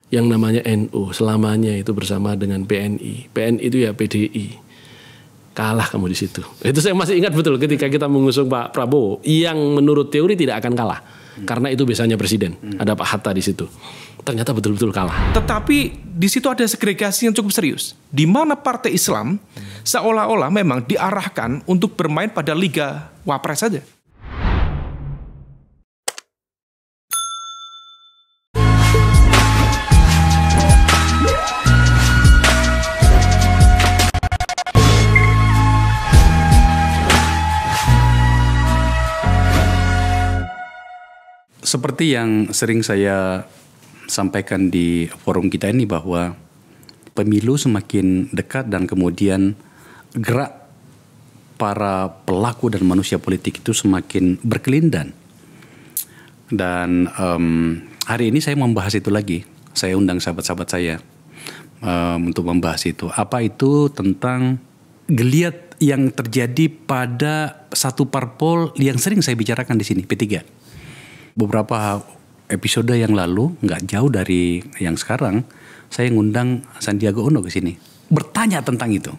Yang namanya NU selamanya itu bersama dengan PNI. PNI itu ya PDI. Kalah kamu di situ. Itu saya masih ingat betul ketika kita mengusung Pak Prabowo yang menurut teori tidak akan kalah. Karena itu biasanya presiden. Ada Pak Hatta di situ. Ternyata betul-betul kalah. Tetapi di situ ada segregasi yang cukup serius. Di mana partai Islam seolah-olah memang diarahkan untuk bermain pada liga wapres saja. Seperti yang sering saya sampaikan di forum kita ini bahwa pemilu semakin dekat dan kemudian gerak para pelaku dan manusia politik itu semakin berkelindan. Dan hari ini saya membahas itu lagi. Saya undang sahabat-sahabat saya untuk membahas itu. Apa itu tentang geliat yang terjadi pada satu parpol yang sering saya bicarakan di sini, P3. Beberapa episode yang lalu, nggak jauh dari yang sekarang, saya ngundang Sandiaga Uno ke sini. Bertanya tentang itu.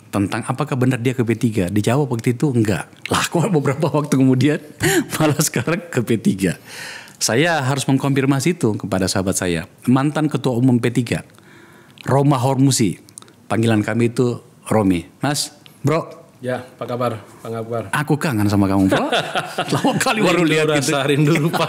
Tentang apakah benar dia ke P3. Dijawab waktu itu enggak. Lah kok beberapa waktu kemudian malah sekarang ke P3. Saya harus mengkonfirmasi itu kepada sahabat saya. Mantan Ketua Umum P3, Roma Hormuzi. Panggilan kami itu Romi. Mas, bro. Ya, apa kabar? Apa kabar? Aku kangen sama kamu, bro. Lama kali baru lihat gitu. Rindu lupa.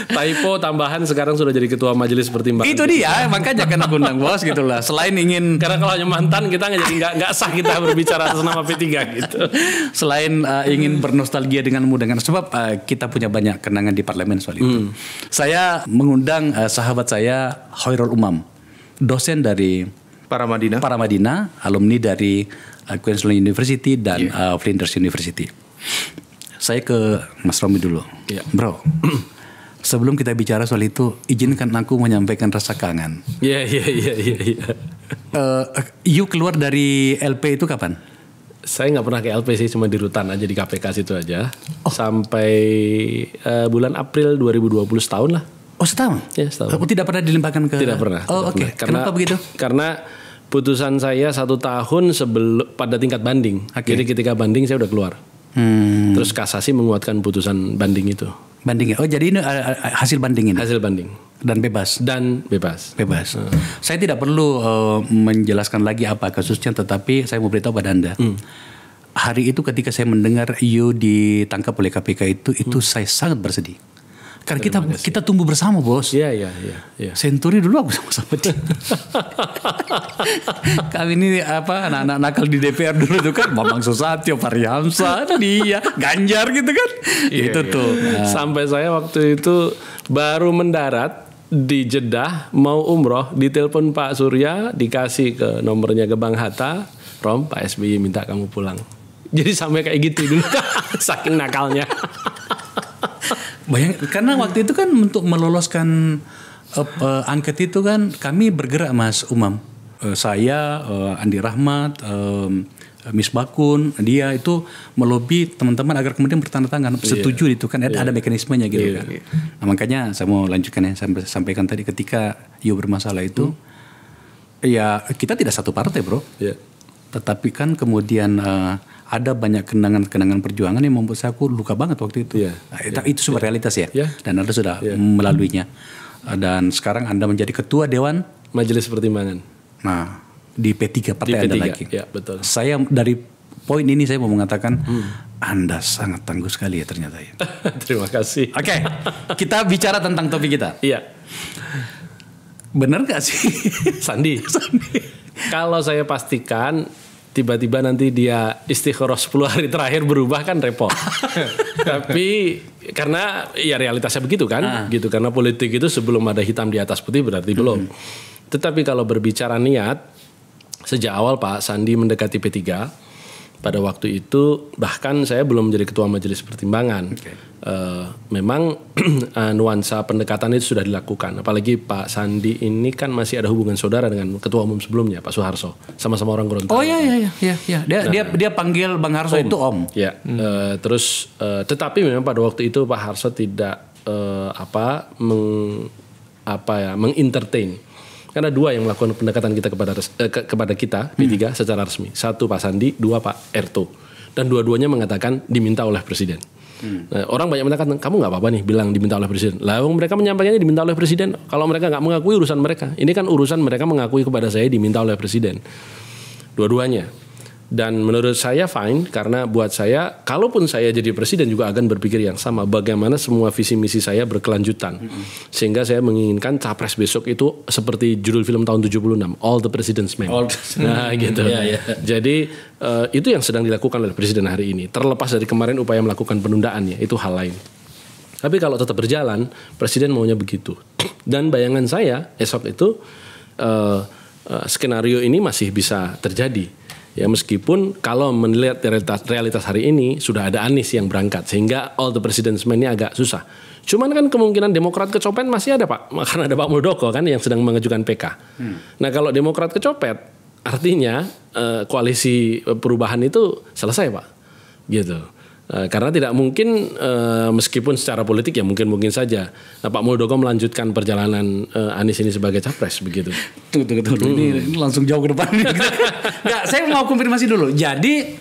Typo tambahan sekarang sudah jadi ketua majelis pertimbangan. Itu dia, makanya kan aku undang bos gitu lah. Selain ingin, karena kalau hanya mantan kita nggak sah kita berbicara atas nama P3 gitu. Selain ingin bernostalgia denganmu dengan sebab kita punya banyak kenangan di parlemen soal itu. Saya mengundang sahabat saya Hoirul Umam, dosen dari Paramadina, alumni dari Queensland University dan Flinders University. Saya ke Mas Romi dulu. Ya. Bro, sebelum kita bicara soal itu, izinkan aku menyampaikan rasa kangen. Iya. You keluar dari LP itu kapan? Saya nggak pernah ke LP sih, cuma di rutan aja di KPK situ aja. Sampai bulan April 2020 setahun lah. Oh, setahun? Ya, setahun. Aku tidak pernah dilimpahkan ke... Tidak pernah. Oh, oke. Kenapa begitu? Karena putusan saya 1 tahun sebelum pada tingkat banding. Okay. Jadi ketika banding saya udah keluar. Terus kasasi menguatkan putusan banding itu. Banding ya? Oh, jadi ini hasil banding ini? Hasil banding. Dan bebas? Dan bebas. Bebas. Saya tidak perlu menjelaskan lagi apa kasusnya, tetapi saya mau beritahu pada Anda. Hari itu ketika saya mendengar you ditangkap oleh KPK itu saya sangat bersedih. Karena kita tumbuh bersama, bos. Iya. Senturi dulu aku sama-sama dia. Kami ini anak-anak nakal di DPR dulu tuh kan, Bambang Susatyo, Fahri Hamzah, dia, Ganjar gitu kan. Itu tuh. Sampai saya waktu itu baru mendarat di Jeddah mau umroh, ditelepon Pak Surya, dikasih ke nomornya ke Bang Hatta, Rom, Pak SBY minta kamu pulang. Jadi sampai kayak gitu dulu, saking nakalnya. Karena waktu itu kan untuk meloloskan angket itu kan kami bergerak, Mas Umam. Saya, Andi Rahmat, Miss Bakun, dia itu melobi teman-teman agar kemudian bertanda tangan setuju itu kan ada mekanismenya gitu kan. Nah, makanya saya mau lanjutkan ya, sampaikan tadi ketika you bermasalah itu ya kita tidak satu partai, bro. Tetapi kan kemudian ada banyak kenangan perjuangan yang membuat saya luka banget waktu itu. Itu sebuah realitas ya. Dan Anda sudah melaluinya. Dan sekarang Anda menjadi ketua Dewan Majelis Pertimbangan. Nah, di P3 partai Anda lagi. Ya, betul. Saya dari poin ini saya mau mengatakan Anda sangat tangguh sekali ya ternyata ya. Terima kasih. Oke, kita bicara tentang topik kita. Iya. Benar gak sih? Sandi. Kalau saya pastikan tiba-tiba nanti dia istikharah 10 hari terakhir berubah kan repot. Tapi karena ya realitasnya begitu kan, gitu, karena politik itu sebelum ada hitam di atas putih berarti belum. Tetapi kalau berbicara niat, sejak awal Pak Sandi mendekati P3, pada waktu itu bahkan saya belum menjadi ketua majelis pertimbangan. Memang nuansa pendekatan itu sudah dilakukan. Apalagi Pak Sandi ini kan masih ada hubungan saudara dengan ketua umum sebelumnya Pak Soeharto, sama-sama orang Gorontalo. Oh iya. Dia panggil Bang Harso itu Om. Ya. Tetapi memang pada waktu itu Pak Harso tidak mengentertain. Karena dua yang melakukan pendekatan kita kepada kita P3 secara resmi. Satu Pak Sandi, dua Pak Erto. Dan dua-duanya mengatakan diminta oleh Presiden. Nah, orang banyak mengatakan kamu nggak apa-apa nih bilang diminta oleh Presiden. Lalu mereka menyampaikannya diminta oleh Presiden. Kalau mereka nggak mengakui urusan mereka. Ini kan urusan mereka mengakui kepada saya diminta oleh Presiden. Dua-duanya. Dan menurut saya fine, karena buat saya, kalaupun saya jadi presiden juga akan berpikir yang sama. Bagaimana semua visi misi saya berkelanjutan. Sehingga saya menginginkan capres besok itu seperti judul film tahun 76, All the President's Men. Nah gitu. Jadi itu yang sedang dilakukan oleh presiden hari ini. Terlepas dari kemarin upaya melakukan penundaan ya, itu hal lain. Tapi kalau tetap berjalan, presiden maunya begitu. Dan bayangan saya esok itu skenario ini masih bisa terjadi. Ya meskipun kalau melihat realitas hari ini sudah ada Anies yang berangkat sehingga all the president's men ini agak susah. Cuman kan kemungkinan Demokrat kecopet masih ada Pak, karena ada Pak Muldoko kan yang sedang mengajukan PK. Nah kalau Demokrat kecopet artinya koalisi perubahan itu selesai Pak, gitu. Karena tidak mungkin meskipun secara politik ya mungkin saja Pak Muldoko melanjutkan perjalanan Anies ini sebagai capres begitu. Tunggu. Ini langsung jauh ke depan. Nggak, saya mau konfirmasi dulu. Jadi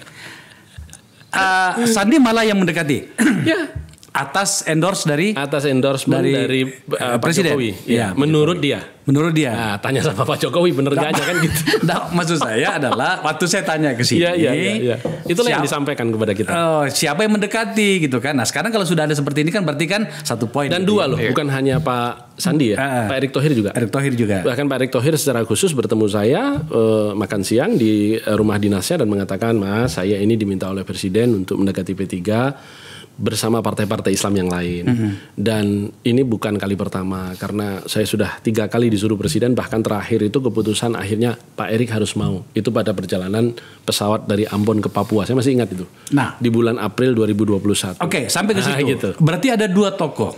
Sandi malah yang mendekati. Ya. Atas endorsement dari Pak Presiden. Jokowi. Ya, menurut dia. Nah, tanya sama Pak Jokowi bener gak aja kan gitu. Nah, maksud saya adalah waktu saya tanya ke sini. Iya. Itulah yang disampaikan kepada kita. Siapa yang mendekati gitu kan. Nah, sekarang kalau sudah ada seperti ini kan berarti kan satu poin. Dan dua loh, bukan hanya Pak Sandi ya. Pak Erick Thohir juga. Bahkan Pak Erick Thohir secara khusus bertemu saya makan siang di rumah dinasnya dan mengatakan, "Mas, saya ini diminta oleh Presiden untuk mendekati P3 bersama partai-partai Islam yang lain." Dan ini bukan kali pertama karena saya sudah 3 kali disuruh presiden, bahkan terakhir itu keputusan akhirnya Pak Erick harus mau. Itu pada perjalanan pesawat dari Ambon ke Papua. Saya masih ingat itu. Nah, di bulan April 2021. Oke, sampai ke situ. Gitu. Berarti ada 2 tokoh.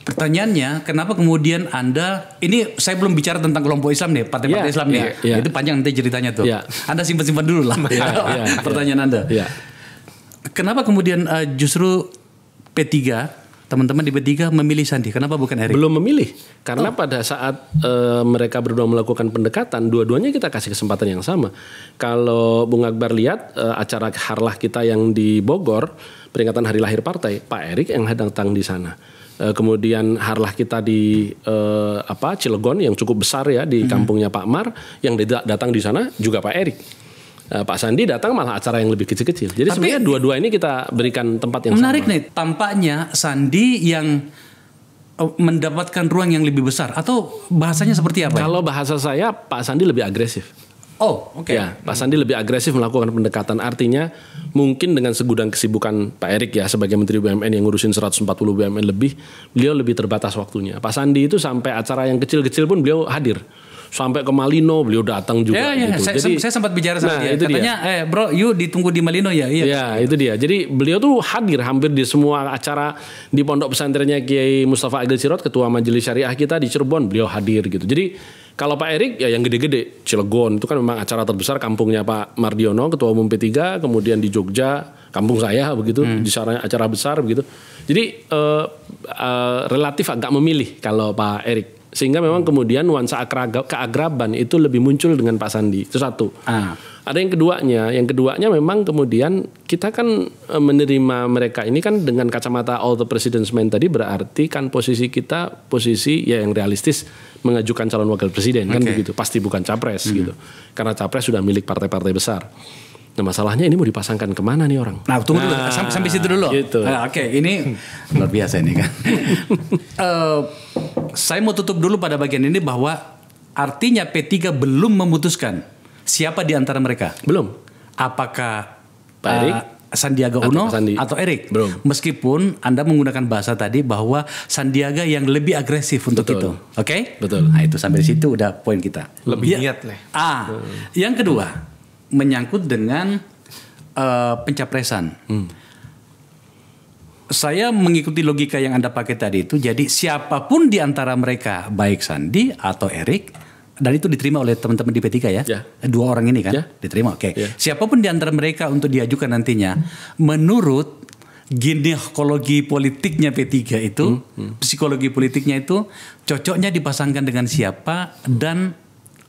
Pertanyaannya, kenapa kemudian Anda, ini saya belum bicara tentang kelompok Islam nih, partai-partai Islam nih. Itu panjang nanti ceritanya tuh. Anda simpan-simpan dulu lah pertanyaan Anda. Kenapa kemudian justru P3, teman-teman di P3 memilih Sandi? Kenapa bukan Erick? Belum memilih. Karena pada saat mereka berdua melakukan pendekatan, dua-duanya kita kasih kesempatan yang sama. Kalau Bung Akbar lihat acara harlah kita yang di Bogor, peringatan hari lahir partai, Pak Erick yang datang di sana. Kemudian harlah kita di Cilegon yang cukup besar ya di kampungnya Pak Mar, yang datang di sana juga Pak Erick. Pak Sandi datang malah acara yang lebih kecil-kecil. Jadi sebenarnya dua-dua ini kita berikan tempat yang menarik sama. Nih, tampaknya Sandi yang mendapatkan ruang yang lebih besar atau bahasanya seperti apa? Kalau bahasa saya Pak Sandi lebih agresif. Oh, oke. Ya, Pak Sandi lebih agresif melakukan pendekatan. Artinya mungkin dengan segudang kesibukan Pak Erick ya sebagai Menteri BUMN yang ngurusin 140 BUMN lebih, beliau lebih terbatas waktunya. Pak Sandi itu sampai acara yang kecil-kecil pun beliau hadir. Sampai ke Malino beliau datang juga. Gitu. Saya sempat bicara sama dia. Katanya, bro, yuk ditunggu di Malino ya. Iya, itu dia. Jadi beliau tuh hadir hampir di semua acara di pondok pesantrennya Kiai Mustafa Agil Sirot, Ketua Majelis Syariah kita di Cirebon, beliau hadir gitu. Jadi kalau Pak Erick ya yang gede-gede, Cilegon itu kan memang acara terbesar kampungnya Pak Mardiono, Ketua Umum P3, kemudian di Jogja, kampung saya begitu, di sana acara besar begitu. Jadi relatif agak memilih kalau Pak Erick. Sehingga memang kemudian nuansa keagraban itu lebih muncul dengan Pak Sandi. Itu satu. Ada yang keduanya memang kemudian kita kan menerima mereka ini kan dengan kacamata all the president's men tadi, berarti kan posisi kita ya yang realistis mengajukan calon wakil presiden kan begitu. Pasti bukan capres gitu. Karena capres sudah milik partai-partai besar. Nah masalahnya ini mau dipasangkan kemana nih orang? Nah tunggu dulu, sampai situ dulu. Gitu. Oke, ini luar biasa ini kan. Saya mau tutup dulu pada bagian ini bahwa artinya P3 belum memutuskan siapa di antara mereka. Belum. Apakah Pak Erick, Sandiaga Uno atau Erick? Belum. Meskipun Anda menggunakan bahasa tadi bahwa Sandiaga yang lebih agresif untuk itu. Oke? Betul. Nah itu sampai situ udah poin kita. Lebih niat lah. Yang kedua menyangkut dengan pencapresan. Saya mengikuti logika yang Anda pakai tadi itu. Jadi siapapun di antara mereka, baik Sandi atau Erick, dan itu diterima oleh teman-teman di P3 ya? Dua orang ini kan? Diterima, oke. Siapapun di antara mereka untuk diajukan nantinya, menurut ginekologi politiknya P3 itu, psikologi politiknya itu cocoknya dipasangkan dengan siapa dan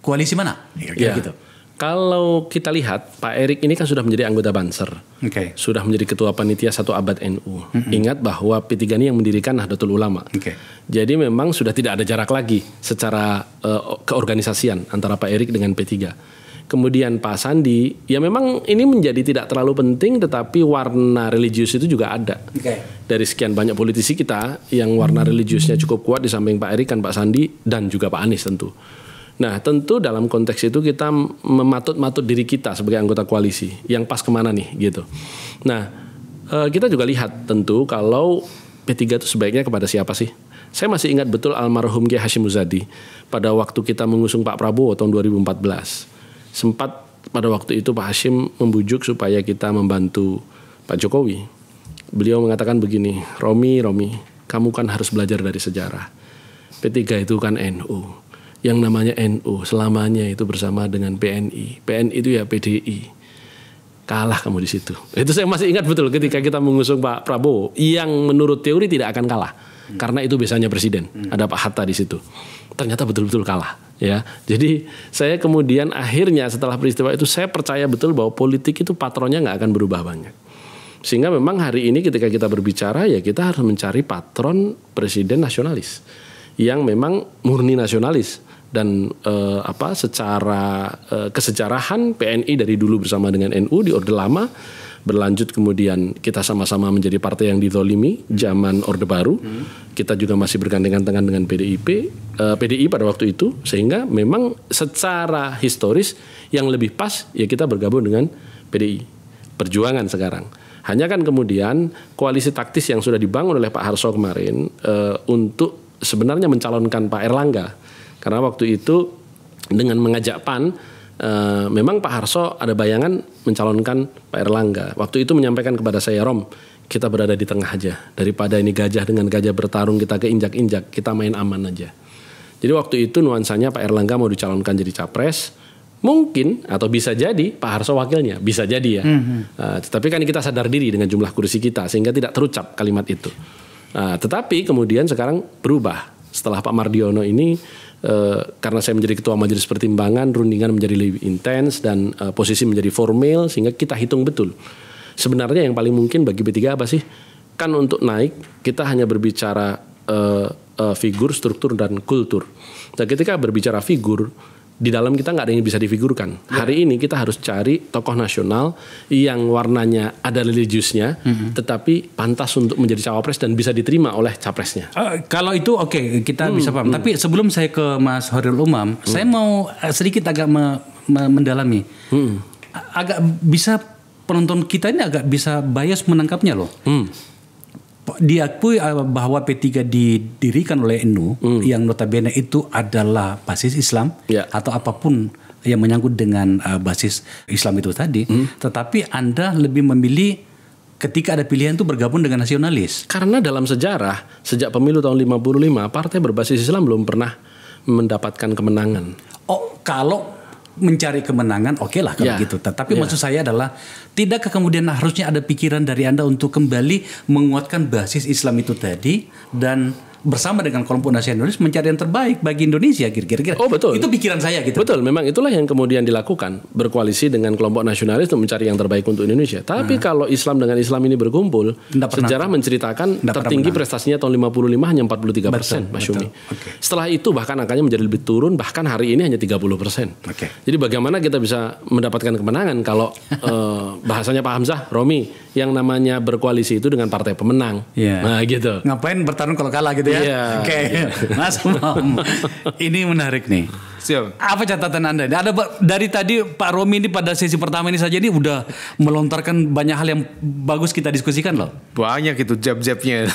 koalisi mana? Ya. Gitu. Kalau kita lihat Pak Erik ini kan sudah menjadi anggota Banser, Oke. sudah menjadi ketua panitia 1 abad NU. Ingat bahwa P3 ini yang mendirikan Nahdlatul Ulama. Oke. Jadi memang sudah tidak ada jarak lagi secara keorganisasian antara Pak Erik dengan P3. Kemudian Pak Sandi, ya memang ini menjadi tidak terlalu penting, tetapi warna religius itu juga ada. Oke. Dari sekian banyak politisi kita yang warna religiusnya cukup kuat, di samping Pak Erik kan Pak Sandi dan juga Pak Anies tentu. Nah tentu dalam konteks itu kita mematut-matut diri kita sebagai anggota koalisi yang pas kemana nih gitu. Nah kita juga lihat tentu kalau P3 itu sebaiknya kepada siapa sih? Saya masih ingat betul almarhum Kiai Hashim Muzadi pada waktu kita mengusung Pak Prabowo tahun 2014. Sempat pada waktu itu Pak Hashim membujuk supaya kita membantu Pak Jokowi. Beliau mengatakan begini, Romi, kamu kan harus belajar dari sejarah. P3 itu kan NU. Yang namanya NU selamanya itu bersama dengan PNI. PNI itu ya PDI. Kalah kamu di situ. Itu saya masih ingat betul ketika kita mengusung Pak Prabowo yang menurut teori tidak akan kalah. Karena itu biasanya presiden. Ada Pak Hatta di situ. Ternyata betul-betul kalah. Ya, jadi saya kemudian akhirnya setelah peristiwa itu saya percaya betul bahwa politik itu patronnya nggak akan berubah banyak. Sehingga memang hari ini ketika kita berbicara ya kita harus mencari patron presiden nasionalis yang memang murni nasionalis. Dan secara kesejarahan PNI dari dulu bersama dengan NU di Orde Lama, berlanjut kemudian kita sama-sama menjadi partai yang dizolimi zaman Orde Baru. Kita juga masih bergandengan tangan dengan PDI pada waktu itu, sehingga memang secara historis yang lebih pas ya kita bergabung dengan PDI Perjuangan sekarang. Hanya kan kemudian koalisi taktis yang sudah dibangun oleh Pak Harso kemarin untuk sebenarnya mencalonkan Pak Erlangga. Karena waktu itu dengan mengajak PAN, memang Pak Harso ada bayangan mencalonkan Pak Erlangga. Waktu itu menyampaikan kepada saya, Rom, kita berada di tengah aja. Daripada ini gajah dengan gajah bertarung kita keinjak-injak, kita main aman aja. Jadi waktu itu nuansanya Pak Erlangga mau dicalonkan jadi capres. Mungkin atau bisa jadi Pak Harso wakilnya, bisa jadi ya. Tetapi kan kita sadar diri dengan jumlah kursi kita sehingga tidak terucap kalimat itu. Tetapi kemudian sekarang berubah. Setelah Pak Mardiono ini karena saya menjadi ketua majelis pertimbangan, rundingan menjadi lebih intens dan posisi menjadi formal sehingga kita hitung betul. Sebenarnya yang paling mungkin bagi P3 apa sih? Kan untuk naik kita hanya berbicara figur, struktur dan kultur. Nah, ketika berbicara figur, di dalam kita nggak ada yang bisa difigurkan. Hari ini kita harus cari tokoh nasional yang warnanya ada religiusnya, tetapi pantas untuk menjadi cawapres dan bisa diterima oleh capresnya. Kalau itu oke, kita bisa paham. Tapi sebelum saya ke Mas Horil Umam, saya mau sedikit agak mendalami. Agak bisa penonton kita ini agak bisa bias menangkapnya loh. Diakui bahwa P3 didirikan oleh NU yang notabene itu adalah basis Islam atau apapun yang menyangkut dengan basis Islam itu tadi, tetapi Anda lebih memilih ketika ada pilihan itu bergabung dengan nasionalis. Karena dalam sejarah sejak pemilu tahun 55 partai berbasis Islam belum pernah mendapatkan kemenangan. Oh, kalau mencari kemenangan, oke lah kalau gitu. Tapi maksud saya adalah tidakkah kemudian harusnya ada pikiran dari Anda untuk kembali menguatkan basis Islam itu tadi dan bersama dengan kelompok nasionalis mencari yang terbaik bagi Indonesia kira-kira. Oh betul. Itu pikiran saya gitu. Betul, memang itulah yang kemudian dilakukan, berkoalisi dengan kelompok nasionalis untuk mencari yang terbaik untuk Indonesia. Tapi kalau Islam dengan Islam ini berkumpul, sejarah menceritakan tertinggi prestasinya tahun 55 hanya 43%, Mas Syumi. Setelah itu bahkan angkanya menjadi lebih turun, bahkan hari ini hanya 30%. Jadi bagaimana kita bisa mendapatkan kemenangan kalau bahasanya Pak Hamzah, Romi, yang namanya berkoalisi itu dengan partai pemenang. Nah gitu. Ngapain bertarung kalau kalah gitu ya? Oke. Mas Umam, ini menarik nih. Siap. Apa catatan Anda? Ada dari tadi Pak Romi ini pada sesi pertama ini saja ini udah melontarkan banyak hal yang bagus kita diskusikan loh. Banyak itu jab-jabnya.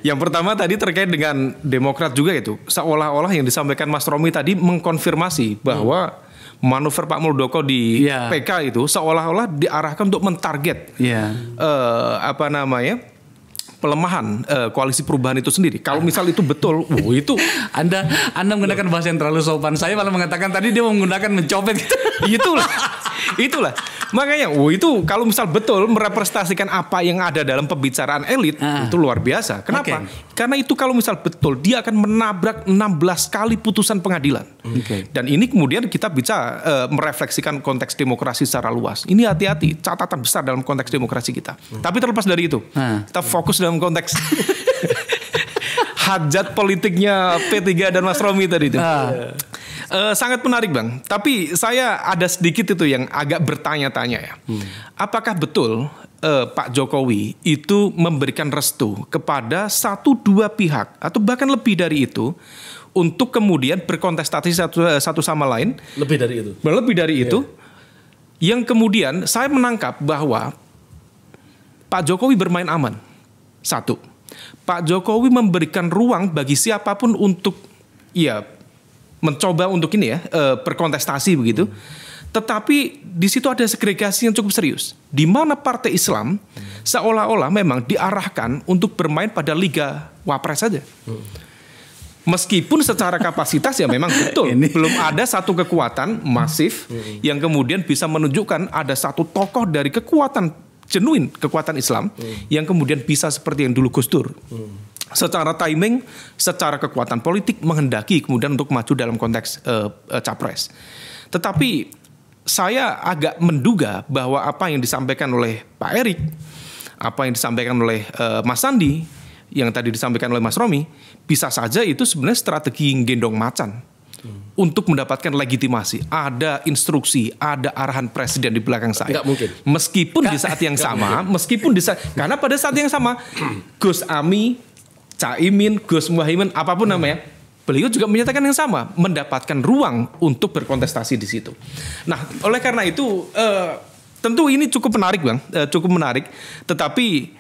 Yang pertama tadi terkait dengan Demokrat juga itu. Seolah-olah yang disampaikan Mas Romi tadi mengkonfirmasi bahwa manuver Pak Muldoko di PK itu seolah-olah diarahkan untuk mentarget pelemahan koalisi perubahan itu sendiri. Kalau misal itu betul, itu Anda menggunakan bahasa yang terlalu sopan. Saya malah mengatakan tadi dia menggunakan mencopet. Itulah makanya, itu kalau misal betul merepresentasikan apa yang ada dalam pembicaraan elit, itu luar biasa. Kenapa? Karena itu kalau misal betul, dia akan menabrak 16 kali putusan pengadilan. Dan ini kemudian kita bisa merefleksikan konteks demokrasi secara luas. Ini hati-hati, catatan besar dalam konteks demokrasi kita. Tapi terlepas dari itu, kita fokus dalam konteks hajat politiknya P3 dan Mas Romi tadi itu. Sangat menarik Bang. Tapi saya ada sedikit itu yang agak bertanya-tanya ya. Apakah betul Pak Jokowi itu memberikan restu kepada 1-2 pihak atau bahkan lebih dari itu untuk kemudian berkontestasi satu sama lain? Lebih dari itu. Lebih dari itu. Yang kemudian saya menangkap bahwa Pak Jokowi bermain aman. Satu, Pak Jokowi memberikan ruang bagi siapapun untuk mencoba untuk ini berkontestasi begitu. Tetapi di situ ada segregasi yang cukup serius, di mana Partai Islam seolah-olah memang diarahkan untuk bermain pada Liga Wapres saja. Meskipun secara kapasitas ya memang betul belum ada satu kekuatan masif yang kemudian bisa menunjukkan ada satu tokoh dari kekuatan genuine, kekuatan Islam yang kemudian bisa seperti yang dulu Gus Dur. Secara timing, secara kekuatan politik menghendaki kemudian untuk maju dalam konteks capres. Tetapi saya agak menduga bahwa apa yang disampaikan oleh Pak Erik, apa yang disampaikan oleh Mas Sandi, yang tadi disampaikan oleh Mas Romi, bisa saja itu sebenarnya strategi gendong macan untuk mendapatkan legitimasi. Ada instruksi, ada arahan presiden di belakang saya. Nggak mungkin. Meskipun di saat yang sama, karena pada saat yang sama Gus Ami, Caimin, Gus Muhaimin, apapun namanya, beliau juga menyatakan yang sama, mendapatkan ruang untuk berkontestasi di situ. Nah, oleh karena itu tentu ini cukup menarik Bang, cukup menarik. Tetapi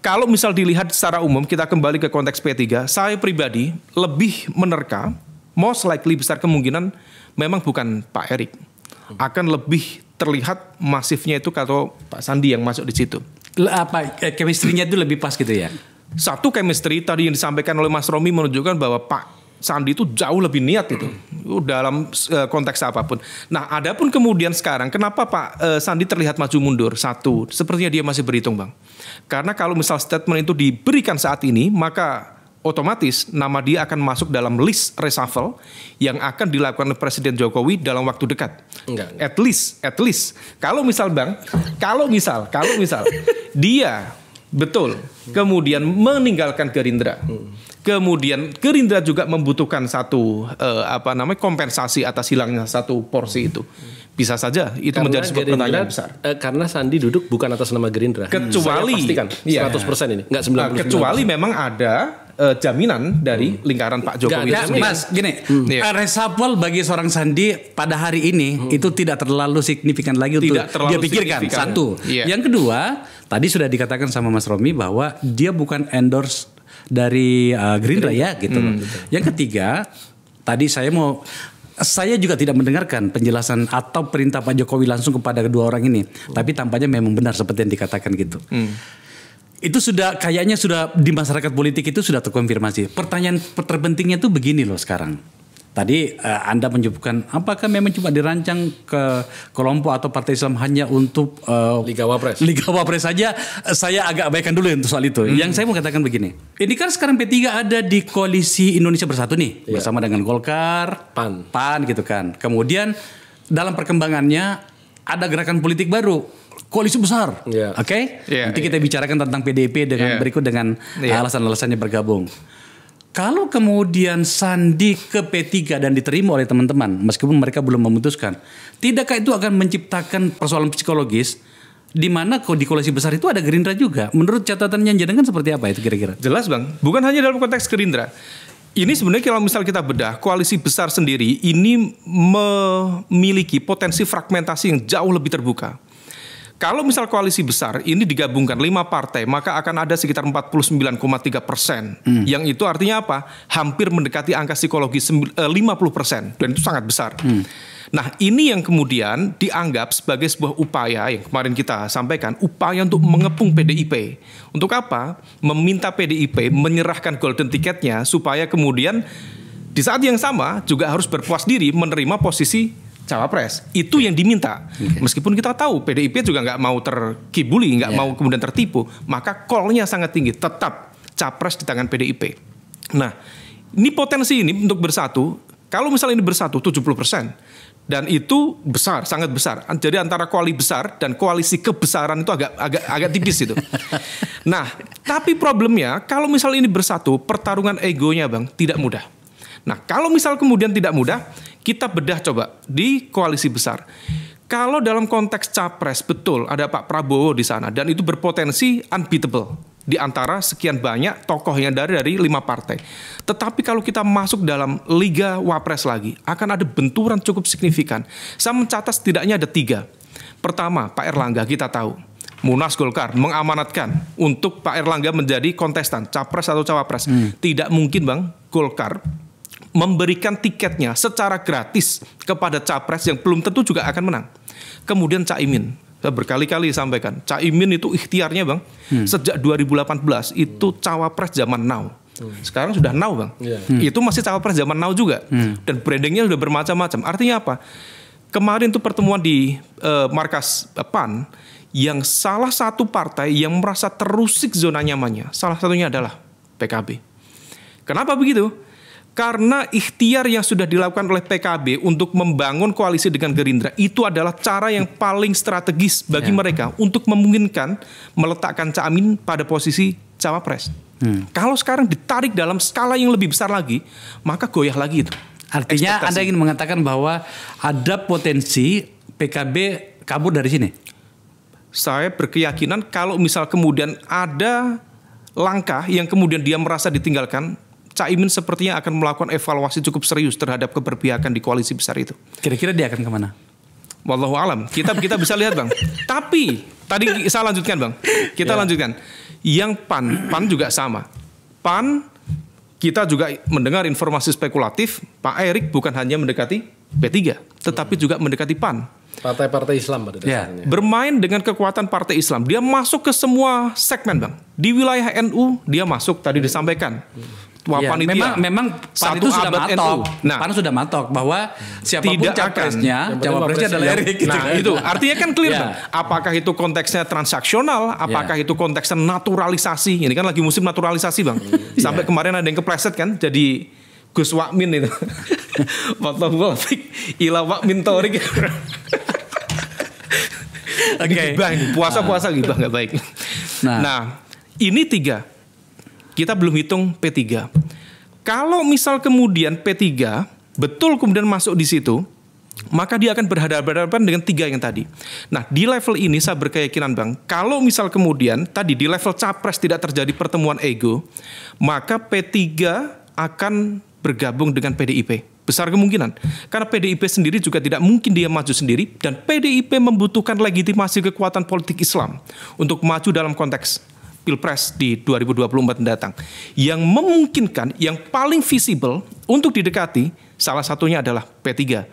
kalau misal dilihat secara umum, kita kembali ke konteks P3, saya pribadi lebih menerka, most likely besar kemungkinan memang bukan Pak Erik. Akan lebih terlihat masifnya itu kalau Pak Sandi yang masuk di situ. Chemistry-nya itu lebih pas gitu ya? Satu, chemistry tadi yang disampaikan oleh Mas Romi menunjukkan bahwa Pak Sandi itu jauh lebih niat itu dalam konteks apapun. Nah, adapun kemudian sekarang kenapa Pak Sandi terlihat maju mundur? Satu, sepertinya dia masih berhitung Bang. Karena kalau misal statement itu diberikan saat ini, maka otomatis nama dia akan masuk dalam list reshuffle yang akan dilakukan oleh Presiden Jokowi dalam waktu dekat. Enggak. At least. Kalau misal Bang, kalau misal dia betul kemudian meninggalkan Gerindra. Kemudian Gerindra juga membutuhkan satu kompensasi atas hilangnya satu porsi itu. Bisa saja itu karena menjadi sebuah pertanyaan besar. Karena Sandi duduk bukan atas nama Gerindra. Kecuali saya pastikan 100% ini, enggak 99%. Kecuali memang ada jaminan dari lingkaran Pak Jokowi. Mas, gini, reshuffle bagi seorang Sandi pada hari ini itu tidak terlalu signifikan lagi untuk dia pikirkan. Satu. Yang kedua, tadi sudah dikatakan sama Mas Romi bahwa dia bukan endorse dari Gerindra ya gitu. Yang ketiga, tadi saya juga tidak mendengarkan penjelasan atau perintah Pak Jokowi langsung kepada kedua orang ini. Tapi tampaknya memang benar seperti yang dikatakan gitu. Itu kayaknya sudah di masyarakat politik itu sudah terkonfirmasi. Pertanyaan terpentingnya tuh begini loh sekarang. Tadi Anda menyebutkan apakah memang cuma dirancang ke kelompok atau Partai Islam hanya untuk Liga Wapres. Liga Wapres saja. Saya agak abaikan dulu untuk soal itu. Yang saya mau katakan begini. Ini kan sekarang P3 ada di koalisi Indonesia Bersatu nih, bersama dengan Golkar, PAN gitu kan. Kemudian dalam perkembangannya ada gerakan politik baru, koalisi besar. Oke? Nanti kita bicarakan tentang PDIP berikut dengan alasan-alasannya bergabung. Kalau kemudian Sandi ke P3 dan diterima oleh teman-teman, meskipun mereka belum memutuskan, tidakkah itu akan menciptakan persoalan psikologis di mana di koalisi besar itu ada Gerindra juga? Menurut catatannya jenengan seperti apa itu kira-kira? Jelas Bang, bukan hanya dalam konteks Gerindra. Ini sebenarnya kalau misal kita bedah, koalisi besar sendiri ini memiliki potensi fragmentasi yang jauh lebih terbuka. Kalau misal koalisi besar ini digabungkan 5 partai, maka akan ada sekitar 49,3%. Yang itu artinya apa? Hampir mendekati angka psikologis 50%. Dan itu sangat besar. Nah, ini yang kemudian dianggap sebagai sebuah upaya yang kemarin kita sampaikan, upaya untuk mengepung PDIP. Untuk apa? Meminta PDIP menyerahkan golden ticketnya supaya kemudian di saat yang sama juga harus berpuas diri menerima posisi cawapres. Itu yang diminta. Meskipun kita tahu PDIP juga nggak mau terkibuli, nggak mau kemudian tertipu, maka call-nya sangat tinggi. Tetap capres di tangan PDIP. Nah, ini potensi ini untuk bersatu. Kalau misalnya ini bersatu 70%, dan itu besar, sangat besar. Jadi antara koalisi besar dan koalisi kebesaran itu agak tipis itu. Nah, tapi problemnya kalau misalnya ini bersatu, pertarungan egonya Bang tidak mudah. Nah, kalau misal kemudian tidak mudah, kita bedah coba di koalisi besar. Kalau dalam konteks capres betul ada Pak Prabowo di sana dan itu berpotensi unbeatable di antara sekian banyak tokoh yang dari 5 partai. Tetapi kalau kita masuk dalam Liga Wapres lagi, akan ada benturan cukup signifikan. Saya mencatat setidaknya ada 3. Pertama, Pak Erlangga kita tahu. Munas Golkar mengamanatkan untuk Pak Erlangga menjadi kontestan, capres atau cawapres. Tidak mungkin Bang, Golkar memberikan tiketnya secara gratis kepada capres yang belum tentu juga akan menang. Kemudian Caimin, saya berkali-kali sampaikan, Caimin itu ikhtiarnya Bang, sejak 2018 itu cawapres zaman now. Sekarang sudah now Bang, itu masih cawapres zaman now juga, dan brandingnya sudah bermacam-macam. Artinya apa? Kemarin itu pertemuan di markas PAN, yang salah satu partai yang merasa terusik zona nyamannya, salah satunya adalah PKB. Kenapa begitu? Karena ikhtiar yang sudah dilakukan oleh PKB untuk membangun koalisi dengan Gerindra itu adalah cara yang paling strategis bagi mereka untuk memungkinkan meletakkan Caimin pada posisi cawapres. Kalau sekarang ditarik dalam skala yang lebih besar lagi, maka goyah lagi itu. Artinya ekspektasi. Anda ingin mengatakan bahwa ada potensi PKB kabur dari sini? Saya berkeyakinan kalau misal kemudian ada langkah yang kemudian dia merasa ditinggalkan, Caimin sepertinya akan melakukan evaluasi cukup serius terhadap keberpihakan di koalisi besar itu. Kira-kira dia akan kemana? Wallahu alam. Kita bisa lihat Bang. Tapi tadi saya lanjutkan Bang. Kita lanjutkan. Yang PAN juga sama. PAN kita juga mendengar informasi spekulatif. Pak Erik bukan hanya mendekati P3, tetapi juga mendekati PAN. Partai-partai Islam pada dasarnya. Bermain dengan kekuatan partai Islam. Dia masuk ke semua segmen Bang. Di wilayah NU dia masuk tadi disampaikan. Memang PAN itu sudah matok. PAN sudah matok bahwa siapapun capresnya adalah Erik. Nah itu artinya kan clear Bang. Apakah itu konteksnya transaksional? Apakah itu konteksnya naturalisasi? Ini kan lagi musim naturalisasi Bang. Sampai kemarin ada yang kepleset kan jadi Gus Wakmin itu. Wallahu ila Wakmin Torik. Gibah ini, puasa-puasa gibah nggak baik. Nah, ini 3. Kita belum hitung P3. Kalau misal kemudian P3 betul kemudian masuk di situ, maka dia akan berhadapan dengan 3 yang tadi. Nah, di level ini saya berkeyakinan Bang, kalau misal kemudian tadi di level capres tidak terjadi pertemuan ego, maka P3 akan bergabung dengan PDIP. Besar kemungkinan. Karena PDIP sendiri juga tidak mungkin dia maju sendiri, dan PDIP membutuhkan legitimasi kekuatan politik Islam untuk maju dalam konteks Pilpres di 2024 mendatang. Yang memungkinkan, yang paling visible untuk didekati, salah satunya adalah P3.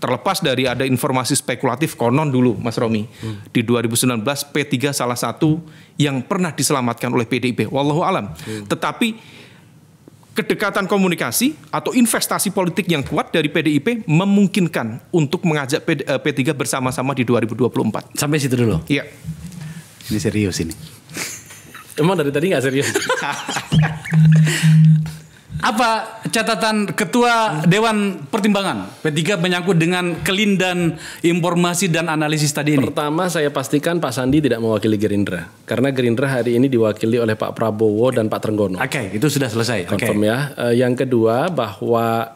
Terlepas dari ada informasi spekulatif konon dulu Mas Romi, di 2019 P3 salah satu yang pernah diselamatkan oleh PDIP. Wallahu alam. Tetapi kedekatan komunikasi atau investasi politik yang kuat dari PDIP memungkinkan untuk mengajak P3 bersama-sama di 2024. Sampai situ dulu? Iya. Ini serius ini. Emang dari tadi nggak serius? Apa catatan Ketua Dewan Pertimbangan P3 menyangkut dengan kelindan informasi dan analisis tadi ini? Pertama, saya pastikan Pak Sandi tidak mewakili Gerindra. Karena Gerindra hari ini diwakili oleh Pak Prabowo dan Pak Trenggono. Oke, itu sudah selesai. Confirm ya. Yang kedua, bahwa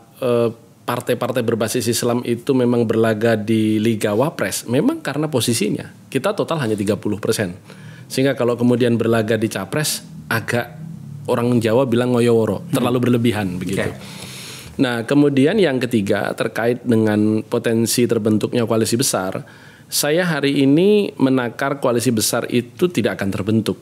partai-partai berbasis Islam itu memang berlaga di Liga Wapres. Memang karena posisinya. Kita total hanya 30%. Sehingga kalau kemudian berlaga di Capres, agak orang Jawa bilang ngoyoworo, terlalu berlebihan begitu. Nah, kemudian yang ketiga terkait dengan potensi terbentuknya koalisi besar, saya hari ini menakar koalisi besar itu tidak akan terbentuk.